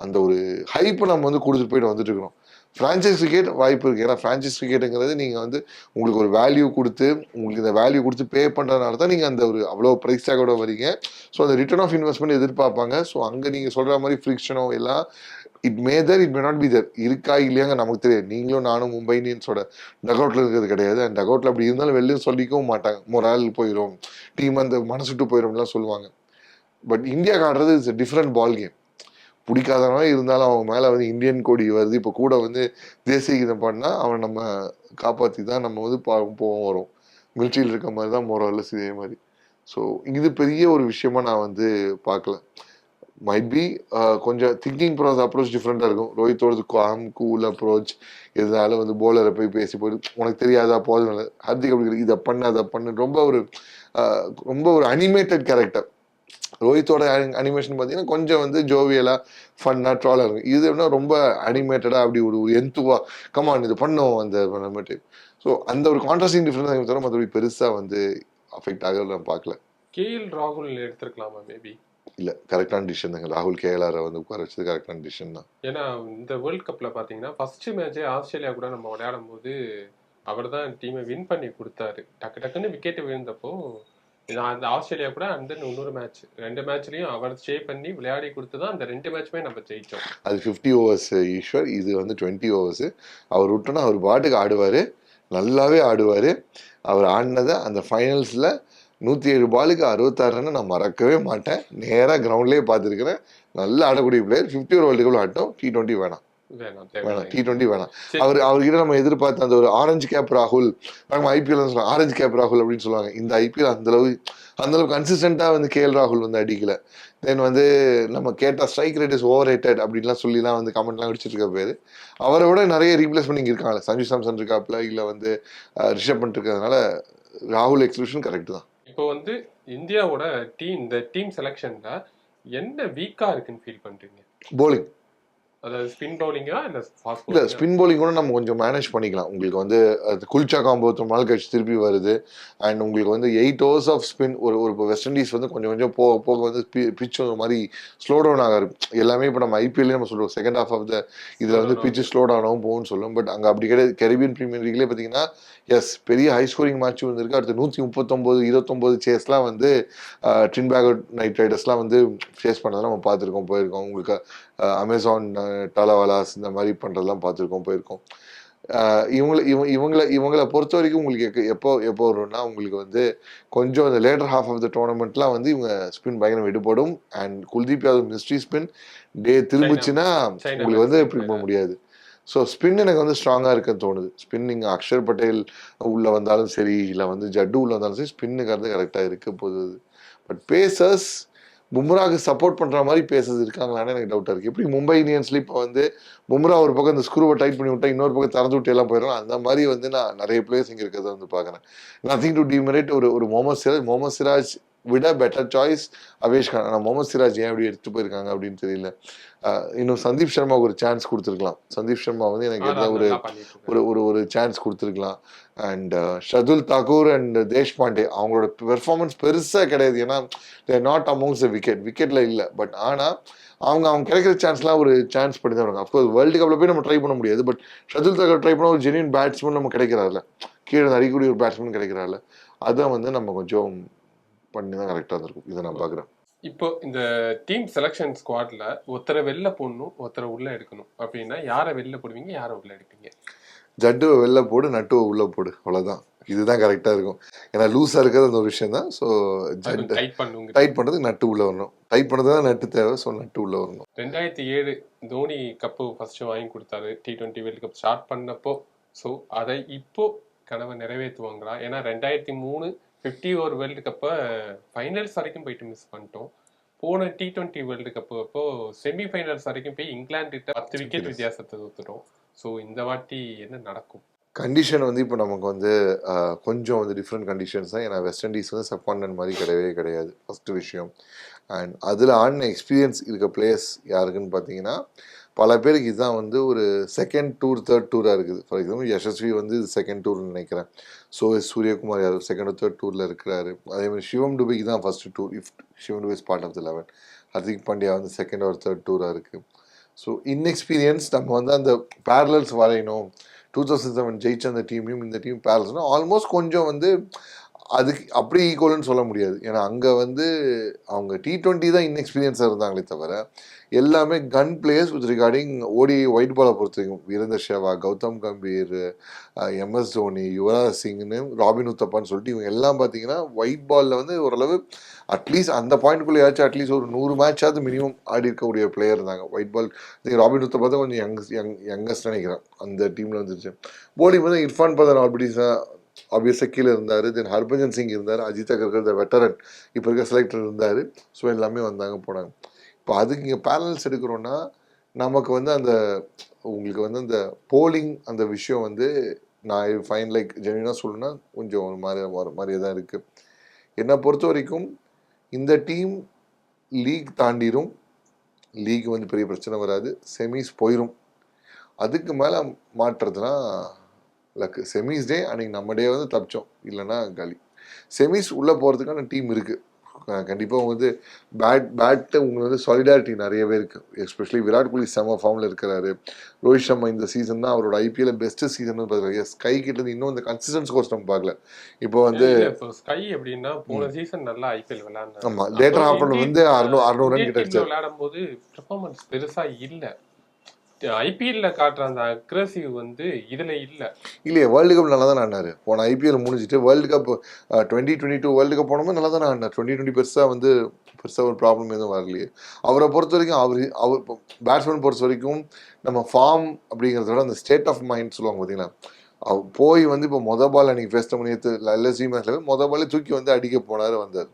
அந்த ஒரு ஹைப்பை நம்ம வந்து கொடுத்துட்டு போயிட்டு வந்துட்டு இருக்கிறோம். ஃப்ரான்ச்சைஸ் கிரிக்கெட் வாய்ப்பு இருக்குது. ஏன்னா ஃப்ரான்ச்சைஸ் கிரிக்கெட்டுங்கிறது நீங்கள் வந்து உங்களுக்கு ஒரு வேல்யூ கொடுத்து, உங்களுக்கு இந்த வேல்யூ கொடுத்து பே பண்ணுறதுனால தான் நீங்கள் அந்த ஒரு அவ்வளோ ப்ரைஸ் டேக்கோட வரீங்க. ஸோ அந்த ரிட்டர்ன் ஆஃப் இன்வெஸ்ட்மெண்ட் எதிர்பார்ப்பாங்க. ஸோ அங்கே நீங்கள் சொல்கிற மாதிரி ஃப்ரிக்ஷனோ எல்லாம் it may there, it may not be there, இருக்கா இல்லையாங்க நமக்கு தெரியாது. நீங்களும் நானும் மும்பை இந்தியன்ஸோட டக்அவுட்ல இருக்கிறது கிடையாது. அண்ட் டக்அவுட்ல அப்படி இருந்தாலும் வெளியும் சொல்லிக்கவும் மாட்டாங்க. மொரால் போயிடும், டீம் அந்த மனசுட்டு போயிடும்லாம் சொல்லுவாங்க. பட் இந்தியாவுக்கு ஆடுறது இட்ஸ் டிஃப்ரெண்ட் பால் கேம். பிடிக்காதவங்க இருந்தாலும் அவங்க மேலே வந்து இந்தியன் கொடி வருது, இப்போ கூட வந்து தேசிய கீதம் பாடினா அவன் நம்ம காப்பாற்றி தான் நம்ம வந்து போவோம் வரும். மிலிட்ரியில் இருக்க மாதிரி தான் மொராலஸ் இதே மாதிரி. ஸோ இது பெரிய ஒரு விஷயமா நான் வந்து பார்க்கல. மைட் பி கொஞ்சம் திங்கிங் ப்ராசஸ் அப்ரோச் டிஃப்ரெண்டாக இருக்கும். ரோஹித்தோடது காம் கூல் அப்ரோச், இதனால வந்து போலரை போய் பேசி போயிட்டு உனக்கு தெரியாதா போதும், ஹர்திக் அப்படி இதை பண்ணு அதை பண்ணு, ரொம்ப ஒரு அனிமேட்டட் கேரக்டர். ரோஹித்தோட அனிமேஷன் பார்த்தீங்கன்னா கொஞ்சம் வந்து ஜோவியலாக ஃபன்னாக ட்ராலாக இருக்கும். இது என்ன ரொம்ப அனிமேட்டடாக அப்படி ஒரு எந்துவா கமான் இது பண்ணோம் அந்த மாதிரி. ஸோ அந்த ஒரு கான்ட்ராஸ்டிங் டிஃப்ரென்ஸ் தவிர மற்றபடி பெருசாக வந்து அஃபெக்ட் ஆக நான் பார்க்கல. கேஎல் ராகுல் எடுத்திருக்கலாமா மேபி? இல்லை, கரெக்டான டிசிஷன் தாங்க. ராகுல் கேஎல்ஆரை வந்து உட்கார வச்சது கரெக்டான டிசிஷன் தான். ஏன்னா இந்த வேர்ல்ட் கப்ல பாத்தீங்கன்னா ஃபர்ஸ்ட் மேட்சே ஆஸ்திரேலியா கூட நம்ம விளையாடும் போது அவர் தான் டீமை வின் பண்ணி கொடுத்தாரு. டக்கு டக்குன்னு விக்கெட் விழுந்தப்போ அந்த ஆஸ்திரேலியா கூட அந்த இன்னொரு மேட்ச் 2 மேட்ச்லயும் அவர் ஸ்டே பண்ணி விளையாடி கொடுத்து தான் அந்த 2 மேட்ச்மே நம்ம ஜெயிச்சோம். அது 50 ஓவர்ஸ் ஈஸ்வர், இது வந்து 20 ஓவர்ஸ். அவர் விட்டோன்னா அவர் பாட்டுக்கு ஆடுவார், நல்லாவே ஆடுவார். அவர் ஆடினதை அந்த ஃபைனல்ஸில் 107 பாலுக்கு 66 ரன் நான் மறக்கவே மாட்டேன். நேராக கிரவுண்ட்லேயே பார்த்துருக்கிறேன். நல்லா ஆடக்கூடிய பிளேயர். 50 ஓவர் வேர்ல்டு கப்பில் ஆட்டம். T20 வேணாம். T20 வேணாம். அவர்கிட்ட நம்ம எதிர்பார்த்த அந்த ஒரு ஆரஞ்சு கேப் ராகுல், நம்ம ஐபிஎல் ஆரஞ்சு கேப் ராகுல் அப்படின்னு சொல்லுவாங்க. இந்த ஐபிஎல் அந்த அளவுக்கு கன்சிஸ்டண்டா வந்து கேஎல் ராகுல் வந்து அடிக்கல. தென் வந்து நம்ம கேட்ட strike rate is over rated அப்படின்லாம் சொல்லிலாம் வந்து கமெண்ட்லாம் அடிச்சிட்டு இருக்க பேரு. அவரை விட நிறைய ரீப்ளேஸ்மெண்ட் இருக்காங்க. சஞ்சு சாம்சன் இருக்காப்ல, இல்லை வந்து ரிஷப் பண்ணிட்டு இருக்கிறதுனால ராகுல் எக்ஸ்பிரஷன் கரெக்ட் தான். இப்போ வந்து இந்தியாவோட இந்த டீம் செலெக்ஷன்ல என்ன வீக்கா இருக்குன்னு ஃபீல் பண்றீங்க? போலிங். அதாவது ஸ்பின் பவுலிங்கா இல்ல ஃபாஸ்ட் இல்லை, ஸ்பின் பவுலிங் கூட நம்ம கொஞ்சம் மேனேஜ் பண்ணிக்கலாம். உங்களுக்கு வந்து அது குல்ச்சா காம்போ நாள் கழிச்சு திருப்பி வருது. அண்ட் உங்களுக்கு வந்து 8 ஓவர்ஸ் ஆஃப் ஸ்பின் ஒரு இப்போ வெஸ்ட் இண்டீஸ் வந்து கொஞ்சம் கொஞ்சம் போக போக வந்து பிச் ஒரு மாதிரி ஸ்லோ டவுன் ஆகாது. எல்லாமே இப்போ நம்ம ஐபிஎல்லே நம்ம சொல்லுவோம் செகண்ட் ஹாஃப் ஆஃப் த இதில் வந்து பிச்சு ஸ்லோ டவுன் ஆகும் போகும்னு சொல்லுவோம். பட் அங்கே அப்படி கிடையாது. கரீபியன் பிரீமியர் லீக்லேயே பார்த்தீங்கன்னா எஸ் பெரிய ஹை ஸ்கோரிங் மேட்ச் வந்திருக்கு. அடுத்து 139 29 சேஸ்லாம் வந்து ட்ரின்பேகோ நைட் ரைடர்ஸ்லாம் வந்து ஃபேஸ் பண்ணதெல்லாம் நம்ம பார்த்துருக்கோம், போயிருக்கோம். உங்களுக்கு அமேசான் டாலாவாலாஸ் இந்த மாதிரி பண்ணுறதெல்லாம் பார்த்துருக்கோம், போயிருக்கோம். இவங்களை பொறுத்த வரைக்கும் உங்களுக்கு எப்போ வரும்னா உங்களுக்கு வந்து கொஞ்சம் அந்த லேட்டர் ஹாஃப் ஆஃப் த டோர்னமெண்ட்லாம் வந்து இவங்க ஸ்பின் பயங்கரம் எடுபடும். And Kuldeep Yadav mystery spin திரும்பிச்சுன்னா உங்களுக்கு வந்து இப்படி போக முடியாது. ஸோ ஸ்பின் எனக்கு வந்து ஸ்ட்ராங்காக இருக்குன்னு தோணுது. ஸ்பின் நீங்கள் அக்ஷர் பட்டேல் உள்ளே வந்தாலும் சரி, இல்லை வந்து ஜட்டு உள்ளே வந்தாலும் சரி, ஸ்பின்னுக்கு வந்து கரெக்டாக இருக்க போகுது. பட் பேசர்ஸ் பும்ராவுக்கு சப்போர்ட் பண்ணுற மாதிரி பேசஸ் இருக்காங்களான்னு எனக்கு டவுட்டாக இருக்குது. எப்படி மும்பை இந்தியன்ஸ்ல இப்போ வந்து பும்ரா ஒரு பக்கம் இந்த ஸ்க்ரூவை டைட் பண்ணி விட்டா இன்னொரு பக்கம் திறந்து விட்டு எல்லாம் போயிடலாம். அந்த மாதிரி வந்து நான் நிறைய பிளேயர்ஸ் இங்கே இருக்கிறத வந்து பார்க்குறேன். நத்திங் டு டிமெரிட் ஒரு முகமது சிராஜ் விட பெட்டர் சாய்ஸ் அவேஷ் கான். ஆனால் முகமது சிராஜ் ஏன் அப்படி எடுத்து போயிருக்காங்க அப்படின்னு தெரியல. இன்னும் சந்தீப் சர்மாவுக்கு ஒரு சான்ஸ் கொடுத்துருக்கலாம். சந்தீப் சர்மா வந்து எனக்கு எதாவது ஒரு சான்ஸ் கொடுத்துருக்கலாம். அண்ட் ஷர்துல் தாக்கூர் அண்ட் தேஷ்பாண்டே அவங்களோட பெர்ஃபார்மன்ஸ் பெருசாக கிடையாது. ஏன்னா தேர் நாட் அமௌங்ஸ் த விக்கெட்டில் இல்லை. பட் ஆனால் அவங்க கிடைக்கிற சான்ஸ்லாம் ஒரு சான்ஸ் பண்ணி தான் இருக்காங்க. அஃப்கோர்ஸ் வேர்ல்டு கப்பில் போய் நம்ம ட்ரை பண்ண முடியாது. பட் ஷர்துல் தாக்கூர் ட்ரை பண்ண ஒரு ஜென்யூன் பேட்ஸ்மேன் நம்ம கிடைக்கிறாருல, கீழே அறியக்கூடிய ஒரு பேட்ஸ்மேன் கிடைக்கிறாருல, அதை வந்து நம்ம கொஞ்சம் பண்ணி தான் கரெக்டாக இருக்கும். இதை நான் பார்க்குறேன். இப்போ இந்த டீம் செலக்ஷன் ஸ்குவாட்ல ஒருத்தரை வெளில போடணும், ஒருத்தரை உள்ள எடுக்கணும் அப்படின்னா யாரை வெளில போடுவீங்க, யாரை உள்ள எடுப்பீங்க? ஜட்டுவை வெளில போடு, நட்டுவை உள்ள போடு, அவ்வளோதான். இதுதான் கரெக்டாக இருக்கும். ஏன்னா லூஸாக இருக்கிறது அந்த ஒரு விஷயம் தான். ஸோ டைட் பண்ணுறதுக்கு நட்டு உள்ள வரணும். டைட் பண்ணுறது தான் நட்டு தேவை. ஸோ நட்டு உள்ள வரணும். 2007 தோனி கப்பு ஃபர்ஸ்ட் வாங்கி கொடுத்தாரு T20 வேர்ல்டு கப் ஸ்டார்ட் பண்ணப்போ. ஸோ அதை இப்போ கனவை நிறைவேற்றுவாங்களா? ஏன்னா 2003 50 ஓவர் வேர்ல்டு கப்பை ஃபைனல்ஸ் வரைக்கும் போயிட்டு மிஸ் பண்ணிட்டோம். போன T20 வேர்ல்டு கப் அப்போ செமி ஃபைனல்ஸ் வரைக்கும் போய் இங்கிலாந்து கிட்ட 10 விக்கெட் வித்தியாசத்தை தோத்துட்டோம். ஸோ இந்த வாட்டி என்ன நடக்கும்? கண்டிஷன் வந்து இப்போ நமக்கு வந்து கொஞ்சம் வந்து டிஃப்ரெண்ட் கண்டிஷன்ஸ் தான். ஏன்னா வெஸ்ட் இண்டீஸ் வந்து சப்பாண்டன் மாதிரி கிடையவே கிடையாது, ஃபஸ்ட்டு விஷயம். அண்ட் அதில் ஆடின எக்ஸ்பீரியன்ஸ் இருக்க பிளேயர்ஸ் யாருக்குன்னு பார்த்தீங்கன்னா, பல பேருக்கு இதுதான் வந்து ஒரு செகண்ட் டூர் தேர்ட் டூராக இருக்குது. ஃபார் எக்ஸாம்பிள் யசஸ்வி வந்து இது செகண்ட் டூர்னு நினைக்கிறேன். So Suryakumar Yadav second third டூரில் இருக்கிறாரு. அதேமாதிரி சிவம் டுபேக்கு தான் first tour, if Shivam Dube is part of the 11. Hardik Pandya வந்து செகண்ட் ஒரு தேர்ட் டூராக இருக்குது. ஸோ இன்எக்ஸ்பீரியன்ஸ் நம்ம வந்து அந்த பேரலல்ஸ் வரையணும். 2007 ஜெயிச்ச அந்த டீமையும் இந்த டீம் பேரல்ஸ்னா ஆல்மோஸ்ட் கொஞ்சம் வந்து அதுக்கு அப்படி ஈக்குவல்னு சொல்ல முடியாது. ஏன்னா அங்கே வந்து அவங்க T20 தான் இன்எக்ஸ்பீரியன்ஸாக இருந்தாங்களே தவிர எல்லாமே கன் பிளேயர்ஸ் வித் ரிகார்டிங் ஓடி ஒயிட் பாலை பொறுத்த வரைக்கும் வீரேந்தர் சேவாக், கௌதம் கம்பீர், MS தோனி, யுவராஜ் சிங்னு, ராபின் உத்தப்பான்னு சொல்லிட்டு இவங்க எல்லாம் பார்த்தீங்கன்னா ஒயிட் பாலில் வந்து ஓரளவு அட்லீஸ்ட் அந்த பாயிண்ட்குள்ளேயாச்சும் அட்லீஸ்ட் ஒரு 100 மேட்சாவது மினிமம் ஆடி இருக்கக்கூடிய பிளேயர் இருந்தாங்க. ஒயிட் பால் ராபின் உத்தப்பா தான் கொஞ்சம் யங்கஸ்ட் நினைக்கிறேன் அந்த டீமில் வந்துருச்சு. போலிங் வந்து இர்ஃபான் பதான் ஆப்வியஸாக கீழே இருந்தார். தென் ஹர்பஜன் சிங் இருந்தார், அஜித் அகர்கர் த வெட்டரன் இப்போ இருக்க செலக்டர் இருந்தார். ஸோ எல்லாமே வந்தாங்க போனாங்க. இப்போ அதுக்கு இங்கே பேரல்ஸ் எடுக்கிறோன்னா நமக்கு வந்து அந்த உங்களுக்கு வந்து அந்த போலிங் அந்த விஷயம் வந்து நான் ஃபைன் லைக் ஜென்யூனாக சொல்லணும்னா கொஞ்சம் ஒரு மாதிரியே தான் இருக்குது. என்னை பொறுத்த வரைக்கும் இந்த டீம் லீக் தாண்டிடும். லீக் வந்து பெரிய பிரச்சனை வராது, செமிஸ் போயிடும். அதுக்கு மேலே மாற்றுறதுனா லக்கு. செமிஸ் டே அன்றைக்கி நம்ம டே வந்து தப்பிச்சோம், இல்லைன்னா காலி. செமிஸ் உள்ளே போகிறதுக்கான டீம் இருக்குது கண்டிப்பாக. வந்து பேட்டு உங்களுக்கு வந்து சாலிடாரிட்டி நிறையவே இருக்குது. எஸ்பெஷலி விராட் கோலி செம ஃபார்மில் இருக்கிறாரு. ரோஹித் சர்மா இந்த சீசன் தான் அவரோட IPL பெஸ்ட்டு சீசன் பார்க்குறாரு. ஸ்கை கிட்ட இன்னும் இந்த கன்சிஸ்டன்ட் ஸ்கோர்ஸ் நம்ம பார்க்கல. இப்போ வந்து ஸ்கை எப்படின்னா போன சீசன் நல்லா IPL விளையாடுனாங்க. ஆமாம், லேட்டர் ஆஃப்டர் வந்து 600 ரன் கிட்ட அடிச்சாரு. விளையாடும் போது பெர்ஃபார்மன்ஸ் பெருசா இல்லை. IPL காட்டுற அந்த அக்ரெசிவ் வந்து இதுல இல்லையே. வேர்ல்டு கப் நல்லா தான் ஆடினாரு. போன IPL முடிஞ்சிட்டு வேர்ல்டு கப் 2022 வேர்ல்டு கப் போனோமே நல்லா தான் ஆடினார். 2020 பெருசாக ஒரு ப்ராப்ளம் எதுவும் வரலையே. அவரை பொறுத்த வரைக்கும் அவர் பேட்ஸ்மேன் பொறுத்த வரைக்கும் நம்ம ஃபார்ம் அப்படிங்கிறத விட அந்த ஸ்டேட் ஆஃப் மைண்ட் சொல்லுவாங்க பார்த்தீங்களா, அவர் போய் வந்து இப்போ பால் அன்றைக்கி ஃபேஸ் பண்ணியது LSG மேட்ச்சில் பாலே தூக்கி வந்து அடிக்க போனார், வந்தார்.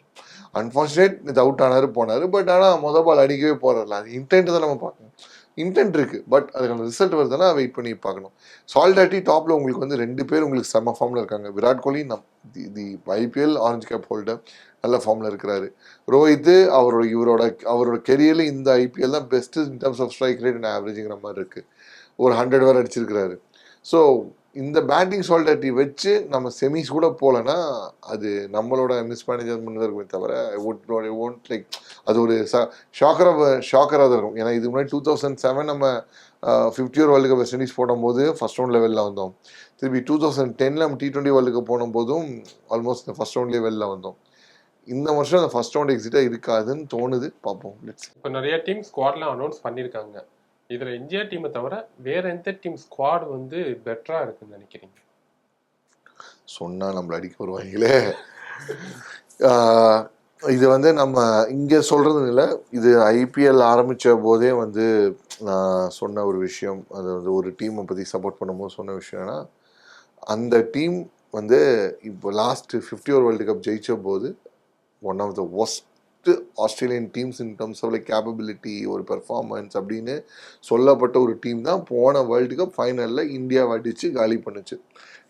அன்ஃபார்ச்சுனேட் இது அவுட் ஆனார், போனார். பட் ஆனால் பால் அடிக்கவே போகிறார்ல, அது இன்டென்ட் தான் நம்ம பார்க்கணும். இன்டென்ட் இருக்குது, பட் அதுக்கான ரிசல்ட் வருதுன்னா வெயிட் பண்ணி பார்க்கணும். சாலிடாரிட்டி டாப்பில் உங்களுக்கு வந்து 2 பேர் உங்களுக்கு செம்ம ஃபார்மில் இருக்காங்க. Virat Kohli the IPL orange cap holder நல்ல ஃபார்மில் இருக்கிறாரு. ரோஹித் அவரோட கெரியரில் இந்த IPL தான் best in terms of strike rate and ஆவரேஜிங்கிற மாதிரி இருக்குது. ஒரு 100 வேறு அடிச்சிருக்கிறாரு. ஸோ இந்த பேட்டிங் சாலிடாரிட்டி வச்சு நம்ம செமிஸ் கூட போகலன்னா அது நம்மளோட மிஸ்மேனேஜ்மெண்ட் தான் இருக்குமே தவிர ஒன்ட் லைக் அது ஒரு ஷாக்கராக தான் இருக்கும். ஏன்னா இது முன்னாடி 2007 நம்ம 50 over world cup west Indies போடும்போது ஃபர்ஸ்ட் ரவுண்ட் லெவலில் வந்தோம். திருப்பி 2010 நம்ம T20 வேர்ல்டு கப் போடும்போதும் ஆல்மோஸ்ட் இந்த ஃபர்ஸ்ட் ரவுண்ட்லேயே வெளில வந்தோம். இந்த வருஷம் அந்த ஃபர்ஸ்ட் ரவுண்ட் எக்ஸிட்டாக இருக்காதுன்னு தோணுது, பார்ப்போம். இப்போ நிறைய டீம் ஸ்குவாட்லாம் அனௌன்ஸ் பண்ணியிருக்காங்க. இதில் இந்தியா டீமை தவிர வேற எந்த டீம் ஸ்குவாட் வந்து பெட்டராக இருக்குன்னு நினைக்கிறீங்க? சொன்னால் நம்மளை அடிக்க வருவாங்களே. இது வந்து நம்ம இங்கே சொல்கிறது இல்லை, இது IPL ஆரம்பித்த போதே வந்து நான் சொன்ன ஒரு விஷயம். அது வந்து ஒரு டீமை பற்றி சப்போர்ட் பண்ணும்போது சொன்ன விஷயம்னா, அந்த டீம் வந்து இப்போ லாஸ்ட் 50 ஓவர் வேர்ல்டு கப் ஜெயிச்ச போது one of the worst Australian teams in terms of like capability, ஒரு பெர்ஃபார்மன்ஸ் அப்படின்னு சொல்லப்பட்ட ஒரு டீம் தான் போன வேர்ல்டு கப் ஃபைனலில் இந்தியாவை அடித்து காலி பண்ணுச்சு.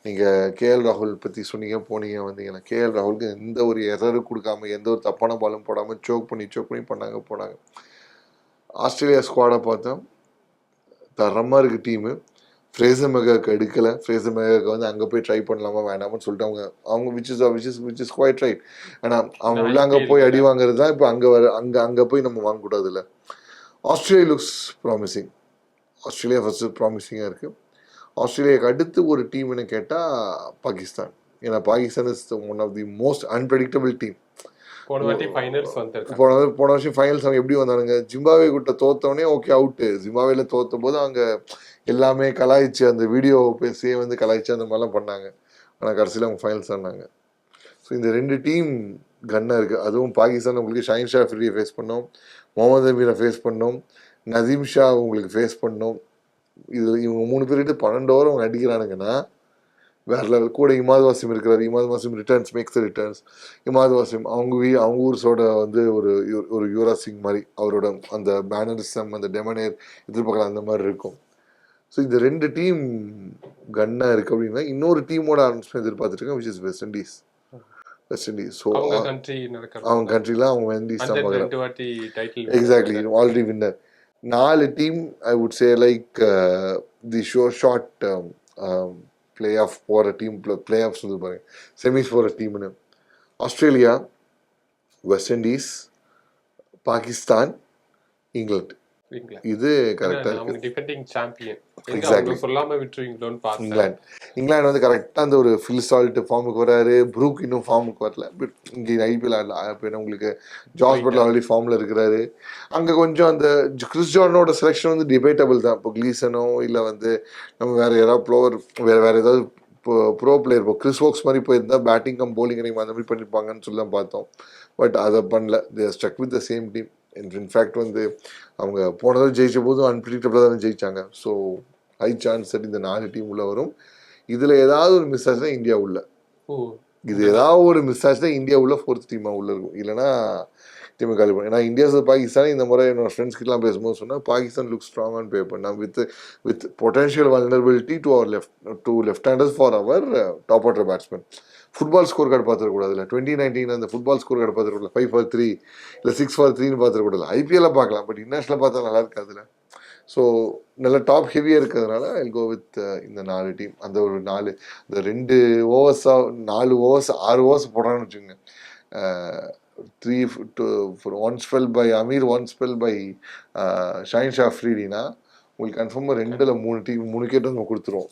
நீங்கள் KL ராகுல் பற்றி சொன்னீங்க, போனீங்க வந்தீங்கன்னா KL ராகுலுக்கு எந்த ஒரு எரரும் கொடுக்காம, எந்த ஒரு தப்பான பாலும் போடாமல் சோக் பண்ணி போனாங்க. ஆஸ்திரேலியா ஸ்குவாடை பார்த்தா தரமாக இருக்குது டீமு. ஃப்ரேசர் மெகாக்கு எடுக்கலை. ஃப்ரேசர் மெகாக்கு வந்து அங்கே போய் ட்ரை பண்ணலாமா வேணாமான்னு சொல்லிட்டு அவங்க விச் இஸ் குவைட் ரைட். ஆனால் அவங்க உள்ள அங்கே போய் அடி வாங்குறது தான் இப்போ அங்கே போய் நம்ம வாங்கக்கூடாதுல்ல. Australia looks promising. Australia first ப்ராமிசிங்காக இருக்குது. ஆஸ்திரேலியாவுக்கு அடுத்து ஒரு டீம்னு கேட்டால் பாகிஸ்தான். ஏன்னா Pakistan is one of the most unpredictable team. போன வருஷம் ஃபைனல்ஸ் அவங்க எப்படி வந்தானுங்க, ஜிம்பாவே கிட்ட தோத்தவனே ஓகே அவுட்டு. ஜிம்பாவேல தோத்த போது அவங்க எல்லாமே கலாய்ச்சி அந்த வீடியோ பேசியே வந்து கலாய்ச்சி அந்த மாதிரிலாம் பண்ணாங்க. ஆனால் கடைசியில் அவங்க ஃபைனல்ஸ் ஆனாங்க. ஸோ இந்த 2 டீம் கன்னாக இருக்குது. அதுவும் பாகிஸ்தான் உங்களுக்கு ஷாஹின் ஷா அஃப்ரிடியை ஃபேஸ் பண்ணோம், முகமது அமீரை ஃபேஸ் பண்ணோம், நதீம் ஷா உங்களுக்கு ஃபேஸ் பண்ணோம். இதில் இவங்க 3 பேர்கிட்ட 12 ஓவர் அவங்க அடிக்கிறானுங்கன்னா வேற லெவல். கூட இமாது வாசிம் இருக்கிறாரு. Imad Wasim returns max returns. Imad Wasim அவங்க ஊர்ஸோட வந்து ஒரு யுவராஜ் சிங் மாதிரி அவரோட அந்த மேனரிசம் அந்த டெமனேர் எதிர்பார்க்கலாம் அந்த மாதிரி இருக்கும். ஸோ இந்த 2 டீம் கன்னா இருக்கு அப்படின்னா இன்னொரு டீமோட அனௌன்ஸ்மெண்ட் எதிர்பார்த்துட்டு இருக்கேன், which is west Indies. So அவங்க கண்ட்ரி நடக்கிறது அவங்க கண்ட்ரில அவங்க வெஸ்ட் இண்டீஸ் தான் பார்க்குறேன். 2 வாட்டி title exactly, already winner. 4 team I would say like the short play off போகிற டீம் பிளே ஆஃப்ஸ் வந்து பாருங்க, செமிஸ் போகிற டீம்னு ஆஸ்திரேலியா, வெஸ்ட் இண்டீஸ், பாகிஸ்தான், இங்கிலாந்து. இது கரெக்டாக அவங்க இருக்கு. Defending champion. Exactly. அவங்க சொல்லாம விட்டுருவீங்களோன்னு பார்த்தேன். இங்கிலாந்து வந்து கரெக்டாக அந்த ஒரு ஃபில் சால்ட் ஃபார்முக்கு வராரு. ப்ரூக் இன்னும் ஃபார்முக்கு வரல. பட் இங்கே ஐபிஎல் ஆடல. இப்போ உங்களுக்கு ஜாஸ் பட்லர் ஆல்ரெடி ஃபார்மில் இருக்கிறாரு. அங்கே கொஞ்சம் அந்த கிறிஸ் ஜார்டனோட செலெக்ஷன் வந்து டிபேட்டபிள் தான். இப்போ கிளீசனோ இல்லை வந்து நம்ம வேற யாராவது ப்ளோவர் வேற ஏதாவது இப்போ ப்ரோ பிளேயர் இப்போ கிறிஸ் வோக்ஸ் மாதிரி போயிருந்தா பேட்டிங் கம் போலிங் அந்த மாதிரி பண்ணியிருப்பாங்கன்னு சொல்லி தான் பார்த்தோம். பட் அதை பண்ணல. They stuck with the same team. In fact வந்து அவங்க போனதும் ஜெயிச்ச போதும் அன்பிரிடிக்டபிளாக தானே ஜெயிச்சாங்க. ஸோ ஹை சான்ஸ் தட் இந்த 4 டீம் உள்ள வரும். இதில் ஏதாவது ஒரு மிஸ் ஆச்சுன்னா இந்தியா உள்ள. இது ஏதாவது ஒரு மிஸ் ஆச்சுன்னா இந்தியா உள்ள 4th டீமாக உள்ள இருக்கும். இல்லைன்னா டீமை காலி பண்ணும். ஏன்னா இந்தியா பாகிஸ்தான் இந்த முறை என்னோட ஃப்ரெண்ட்ஸ் கிட்டலாம் பேசும்போது சொன்னால் Pakistan look strong on paper. நான் with potential vulnerability to left handers for our top order batsman. Football score card பார்த்துருக்கூடாது. இல்லை 2019 அந்த ஃபுட்பால் ஸ்கோர் கார்டு பார்த்துருக்கூடாது. 5 for 3 இல்லை 6 for 3ன்னு பார்த்துருக்கூடாது. ஐபிஎல்ல பார்க்கலாம், பட் இன்டர்நேஷனல் பார்த்தா நல்லா இருக்காதுல்ல. ஸோ நல்ல டாப் ஹெவியாக இருக்கிறதுனால ஐ கோ வித் இந்த 4 டீம். அந்த ஒரு 4 இந்த 2 ஓவர்ஸாக 4 ஓவர்ஸ் 6 ஓவர்ஸ் போடுறான்னு வச்சுக்கோங்க. 1 spell by Amir, 1 spell by Shaheen Shah அஃப்ரிடினா உங்களுக்கு கன்ஃபார்மாக 2ல் 3 விக்கெட் நம்ம கொடுத்துருவோம்.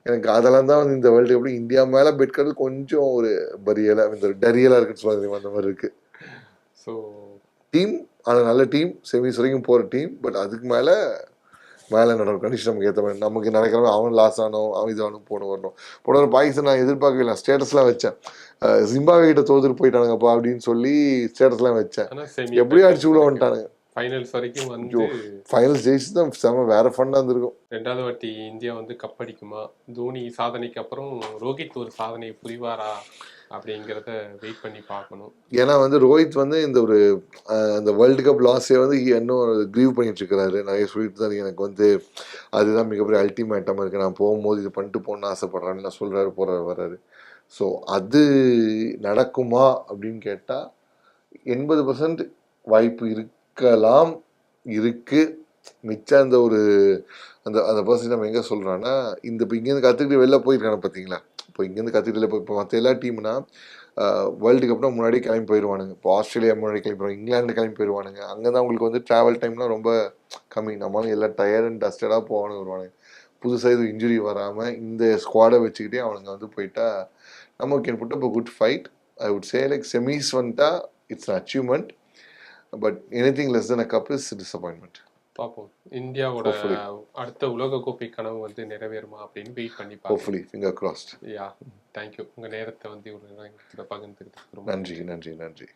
எனக்கு அதெல்லாம் தான் வந்து இந்த வேர்ல்டு கப்பில் இந்தியா மேலே பெட் கறது கொஞ்சம் ஒரு பரியலாக இந்த டரியலாக இருக்குன்னு சொல்லுவாங்க, அந்த மாதிரி இருக்குது. ஸோ டீம் ஆனால் நல்ல டீம், செமிஸ் வரைக்கும் போகிற டீம். பட் அதுக்கு மேலே நடக்கும் கண்டிஷன் நமக்கு ஏற்ற மாதிரி. நமக்கு நடக்கிறவங்க அவன் லாஸ் ஆனோம், அவன் இது ஆனும் வரணும். போன பாகிஸ்தான் நான் எதிர்பார்க்கவே இல்லை. ஸ்டேட்டஸ்லாம் வச்சேன், ஜிம்பாவே கிட்ட தோத்துட்டு போயிட்டானுங்கப்பா அப்படின்னு சொல்லி ஸ்டேட்டஸ்லாம் வச்சேன். எப்படியும் அடிச்சு விட வந்துட்டானுங்க. ஃபைனல்ஸ் வரைக்கும் வந்து ஃபைனல்ஸ் ஜெயிச்சு தான் செம வேற ஃபன்னாக இருந்திருக்கும். 2வது வாட்டி இந்தியா வந்து கப் அடிக்குமா, தோனி சாதனைக்கு அப்புறம் ரோஹித் ஒரு சாதனை புரிவாரா அப்படிங்கிறத வெயிட் பண்ணி பார்க்கணும். ஏன்னா வந்து ரோஹித் வந்து இந்த ஒரு அந்த வேர்ல்டு கப் லாஸே வந்து இன்னும் க்ரீவ் பண்ணிட்டு இருக்கிறாரு. நிறைய சொல்லிட்டு தான் எனக்கு வந்து அதுதான் மிகப்பெரிய அல்டிமேட்டமாக இருக்குது, நான் போகும்போது இது பண்ணிட்டு போகணுன்னு ஆசைப்பட்றேன்னு நான் சொல்கிறாரு, வர்றாரு. ஸோ அது நடக்குமா அப்படின்னு கேட்டால் 80% வாய்ப்பு இருக்கலாம், இருக்குது. மிச்சம் அந்த ஒரு அந்த பர்சன் நம்ம எங்கே சொல்கிறோன்னா இப்போ இங்கேருந்து கற்றுக்கிட்டு வெளில போயிருக்காங்க பார்த்தீங்களா. இப்போ இங்கேருந்து கற்றுக்கிட்டு இப்போ மற்ற எல்லா டீம்னா வேர்ல்டு கப்னா முன்னாடியே கிளம்பி போயிடுவானுங்க. இப்போ ஆஸ்திரேலியா முன்னாடி கிளம்பி போயிடுவாங்க, இங்கிலாந்து கிளம்பி போயிடுவானுங்க. அங்கே தான் உங்களுக்கு வந்து ட்ராவல் டைம்லாம் ரொம்ப கம்மி. நம்மளும் எல்லாம் டயர்ட் அண்ட் டஸ்டடாக போவானுங்க வருவானுங்க. புதுசாக இது இன்ஜுரி வராமல் இந்த ஸ்குவாடை வச்சுக்கிட்டே அவனுங்க வந்து போயிட்டா நம்ம can put up a good fight. I would say like semis வந்துட்டா it's an achievement. But anything less than a cup is disappointment. பார்ப்போம் இந்தியாவோட அடுத்த உலக கோப்பை கனவு வந்து நிறைவேறுமா அப்படின்னு வெயிட் பண்ணி பார்ப்போம். Hopefully finger crossed. Yeah, thank you. உங்கள் நேரத்தை வந்து இவ்வளோ பகிர்ந்துக்கிட்டு நன்றி.